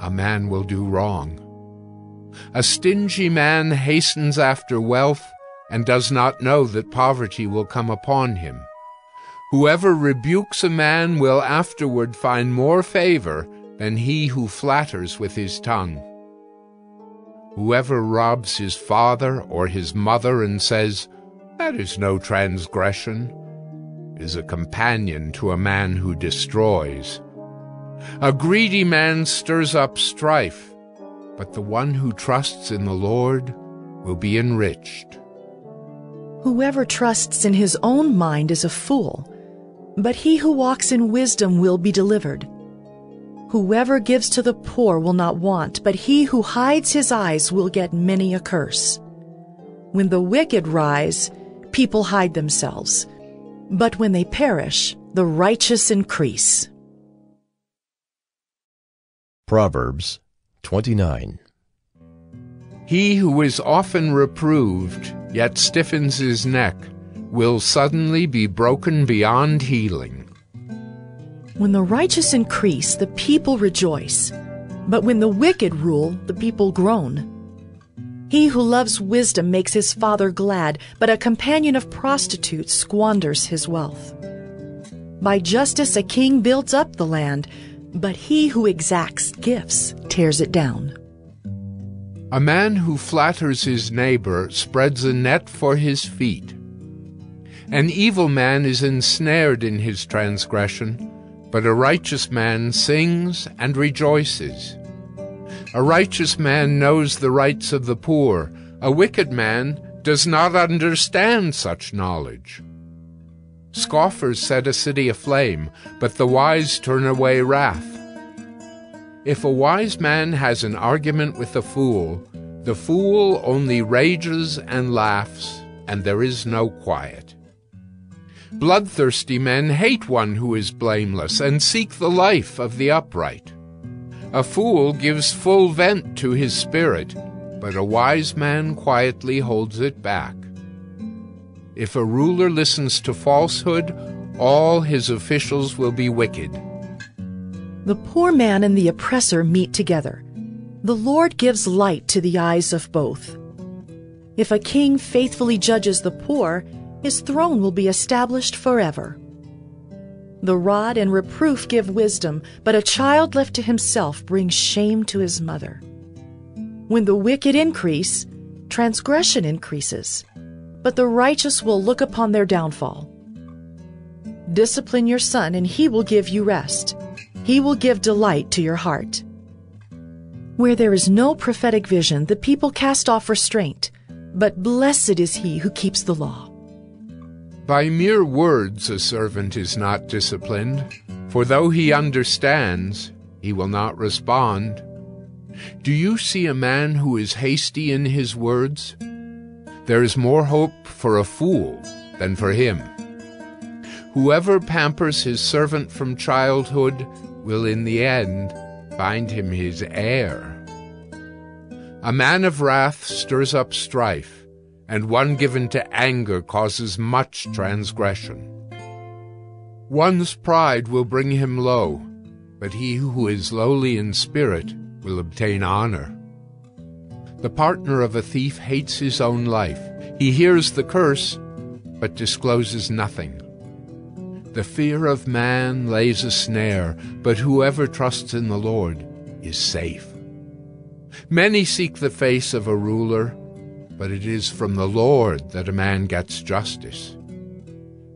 a man will do wrong. A stingy man hastens after wealth and does not know that poverty will come upon him. Whoever rebukes a man will afterward find more favor than he who flatters with his tongue. Whoever robs his father or his mother and says, "That is no transgression," is a companion to a man who destroys. A greedy man stirs up strife, but the one who trusts in the Lord will be enriched. Whoever trusts in his own mind is a fool, but he who walks in wisdom will be delivered. Whoever gives to the poor will not want, but he who hides his eyes will get many a curse. When the wicked rise, people hide themselves, but when they perish, the righteous increase. Proverbs 29. He who is often reproved, yet stiffens his neck, will suddenly be broken beyond healing. When the righteous increase, the people rejoice, but when the wicked rule, the people groan. He who loves wisdom makes his father glad, but a companion of prostitutes squanders his wealth. By justice a king builds up the land, but he who exacts gifts tears it down. A man who flatters his neighbor spreads a net for his feet. An evil man is ensnared in his transgression, but a righteous man sings and rejoices. A righteous man knows the rights of the poor. A wicked man does not understand such knowledge. Scoffers set a city aflame, but the wise turn away wrath. If a wise man has an argument with a fool, the fool only rages and laughs, and there is no quiet. Bloodthirsty men hate one who is blameless and seek the life of the upright. A fool gives full vent to his spirit, but a wise man quietly holds it back. If a ruler listens to falsehood, all his officials will be wicked. The poor man and the oppressor meet together. The Lord gives light to the eyes of both. If a king faithfully judges the poor, his throne will be established forever. The rod and reproof give wisdom, but a child left to himself brings shame to his mother. When the wicked increase, transgression increases, but the righteous will look upon their downfall. Discipline your son, and he will give you rest. He will give delight to your heart. Where there is no prophetic vision, the people cast off restraint, but blessed is he who keeps the law. By mere words a servant is not disciplined, for though he understands, he will not respond. Do you see a man who is hasty in his words? There is more hope for a fool than for him. Whoever pampers his servant from childhood will in the end find him his heir. A man of wrath stirs up strife, and one given to anger causes much transgression. One's pride will bring him low, but he who is lowly in spirit will obtain honor. The partner of a thief hates his own life. He hears the curse, but discloses nothing. The fear of man lays a snare, but whoever trusts in the Lord is safe. Many seek the face of a ruler, but it is from the Lord that a man gets justice.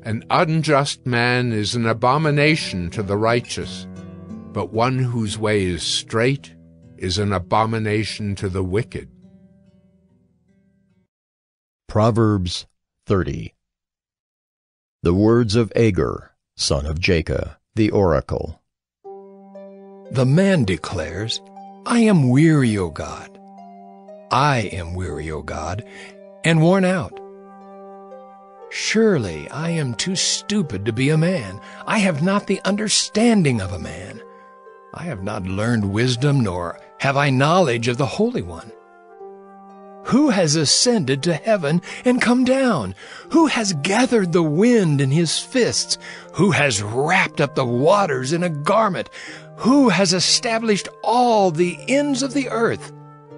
An unjust man is an abomination to the righteous, but one whose way is straight is an abomination to the wicked. Proverbs 30. The words of Agur, son of Jacob, the oracle. The man declares, I am weary, O God. I am weary, O God, and worn out. Surely I am too stupid to be a man. I have not the understanding of a man. I have not learned wisdom, nor have I knowledge of the Holy One. Who has ascended to heaven and come down? Who has gathered the wind in his fists? Who has wrapped up the waters in a garment? Who has established all the ends of the earth?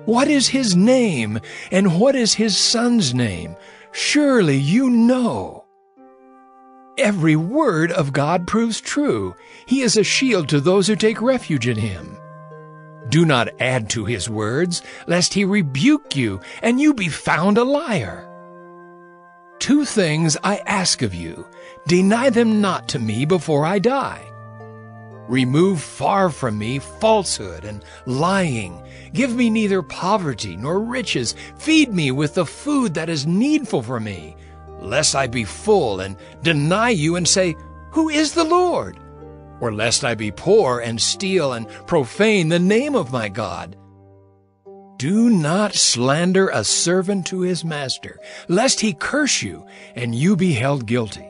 What is his name, and what is his son's name? Surely you know. Every word of God proves true. He is a shield to those who take refuge in him. Do not add to his words, lest he rebuke you, and you be found a liar. 2 things I ask of you. Deny them not to me before I die. Remove far from me falsehood and lying. Give me neither poverty nor riches. Feed me with the food that is needful for me, lest I be full and deny you and say, Who is the Lord? Or lest I be poor and steal and profane the name of my God. Do not slander a servant to his master, lest he curse you and you be held guilty.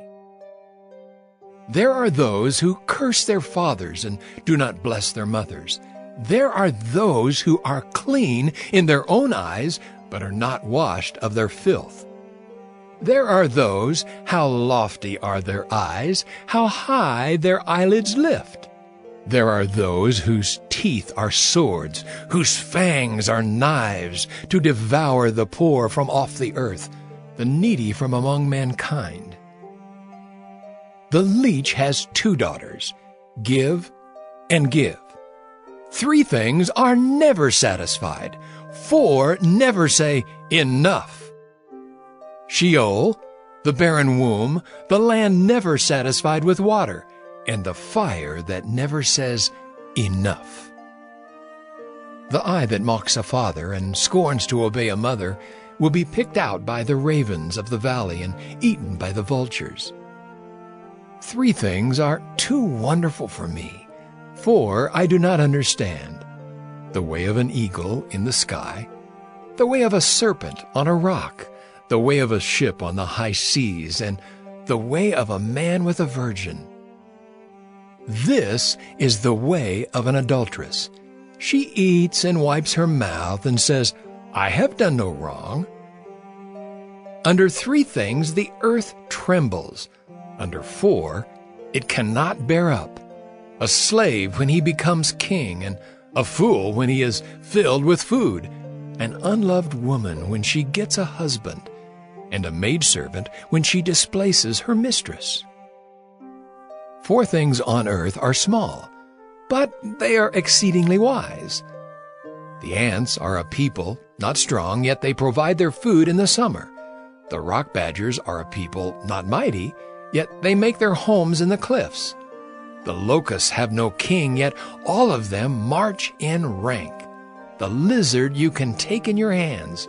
There are those who curse their fathers and do not bless their mothers. There are those who are clean in their own eyes, but are not washed of their filth. There are those, how lofty are their eyes, how high their eyelids lift. There are those whose teeth are swords, whose fangs are knives, to devour the poor from off the earth, the needy from among mankind. The leech has 2 daughters, give and give. 3 things are never satisfied. 4 never say, enough. Sheol, the barren womb, the land never satisfied with water, and the fire that never says, enough. The eye that mocks a father and scorns to obey a mother will be picked out by the ravens of the valley and eaten by the vultures. 3 things are too wonderful for me, 4 I do not understand. The way of an eagle in the sky, the way of a serpent on a rock, the way of a ship on the high seas, and the way of a man with a virgin. This is the way of an adulteress. She eats and wipes her mouth and says, I have done no wrong. Under 3 things the earth trembles. Under 4, it cannot bear up. a slave when he becomes king, and a fool when he is filled with food, an unloved woman when she gets a husband, and a maidservant when she displaces her mistress. 4 things on earth are small, but they are exceedingly wise. The ants are a people, not strong, yet they provide their food in the summer. The rock badgers are a people, not mighty, yet they make their homes in the cliffs. The locusts have no king, yet all of them march in rank. The lizard you can take in your hands,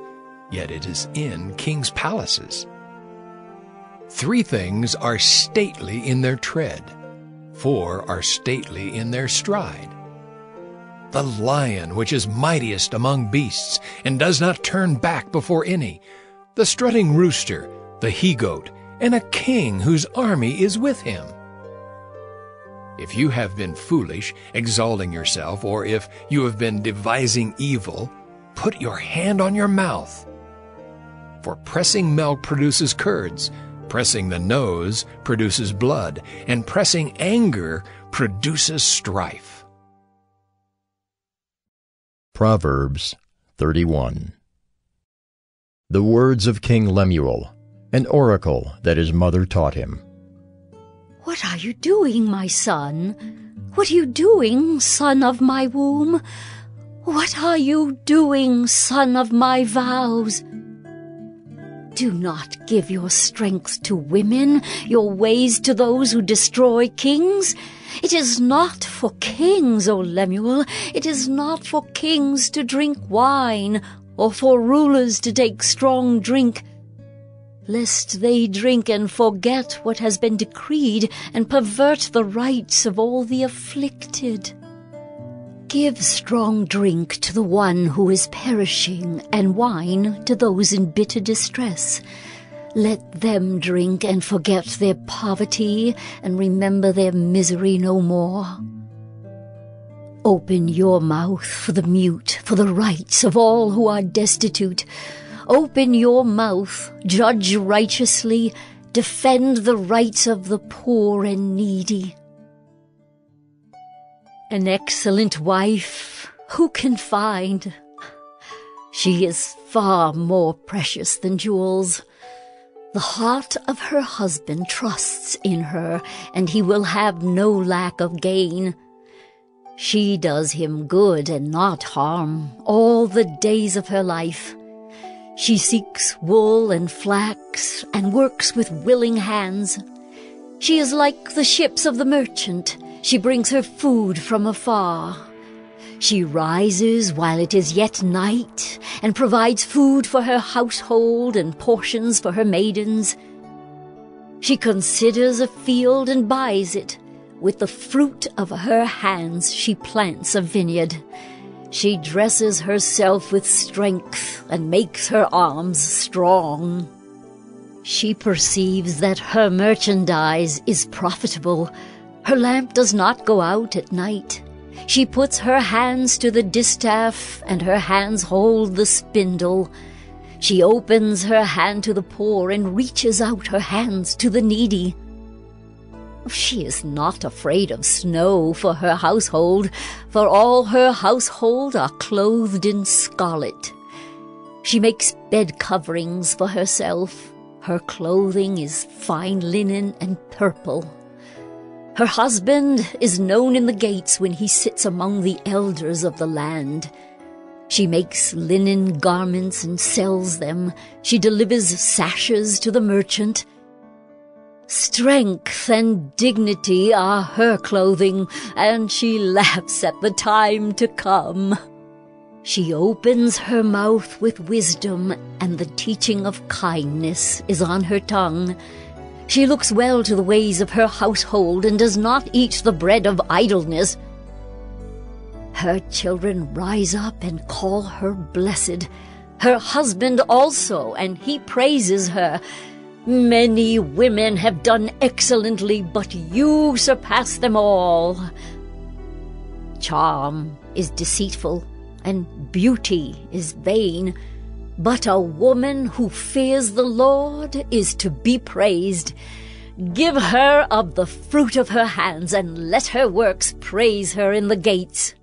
yet it is in kings' palaces. 3 things are stately in their tread. 4 are stately in their stride. The lion, which is mightiest among beasts, and does not turn back before any. The strutting rooster, the he-goat, and a king whose army is with him. If you have been foolish, exalting yourself, or if you have been devising evil, put your hand on your mouth. For pressing milk produces curds, pressing the nose produces blood, and pressing anger produces strife. Proverbs 31. The words of King Lemuel, an oracle that his mother taught him. What are you doing, my son? What are you doing, son of my womb? What are you doing, son of my vows? Do not give your strength to women, your ways to those who destroy kings. It is not for kings, O Lemuel, it is not for kings to drink wine, or for rulers to take strong drink, lest they drink and forget what has been decreed, and pervert the rights of all the afflicted. Give strong drink to the one who is perishing, and wine to those in bitter distress. Let them drink and forget their poverty, and remember their misery no more. Open your mouth for the mute, for the rights of all who are destitute. Open your mouth, judge righteously, defend the rights of the poor and needy. An excellent wife, who can find? She is far more precious than jewels. The heart of her husband trusts in her, and he will have no lack of gain. She does him good and not harm all the days of her life. She seeks wool and flax, and works with willing hands. She is like the ships of the merchant. She brings her food from afar. She rises while it is yet night, and provides food for her household and portions for her maidens. She considers a field and buys it. With the fruit of her hands she plants a vineyard. She dresses herself with strength and makes her arms strong. She perceives that her merchandise is profitable. Her lamp does not go out at night. She puts her hands to the distaff, and her hands hold the spindle. She opens her hand to the poor and reaches out her hands to the needy. She is not afraid of snow for her household, for all her household are clothed in scarlet. She makes bed coverings for herself. Her clothing is fine linen and purple. Her husband is known in the gates when he sits among the elders of the land. She makes linen garments and sells them. She delivers sashes to the merchant. Strength and dignity are her clothing, and she laughs at the time to come. She opens her mouth with wisdom, and the teaching of kindness is on her tongue. She looks well to the ways of her household, and does not eat the bread of idleness. Her children rise up and call her blessed. Her husband also, and he praises her. Many women have done excellently, but you surpass them all. Charm is deceitful, and beauty is vain, but a woman who fears the Lord is to be praised. Give her of the fruit of her hands, and let her works praise her in the gates.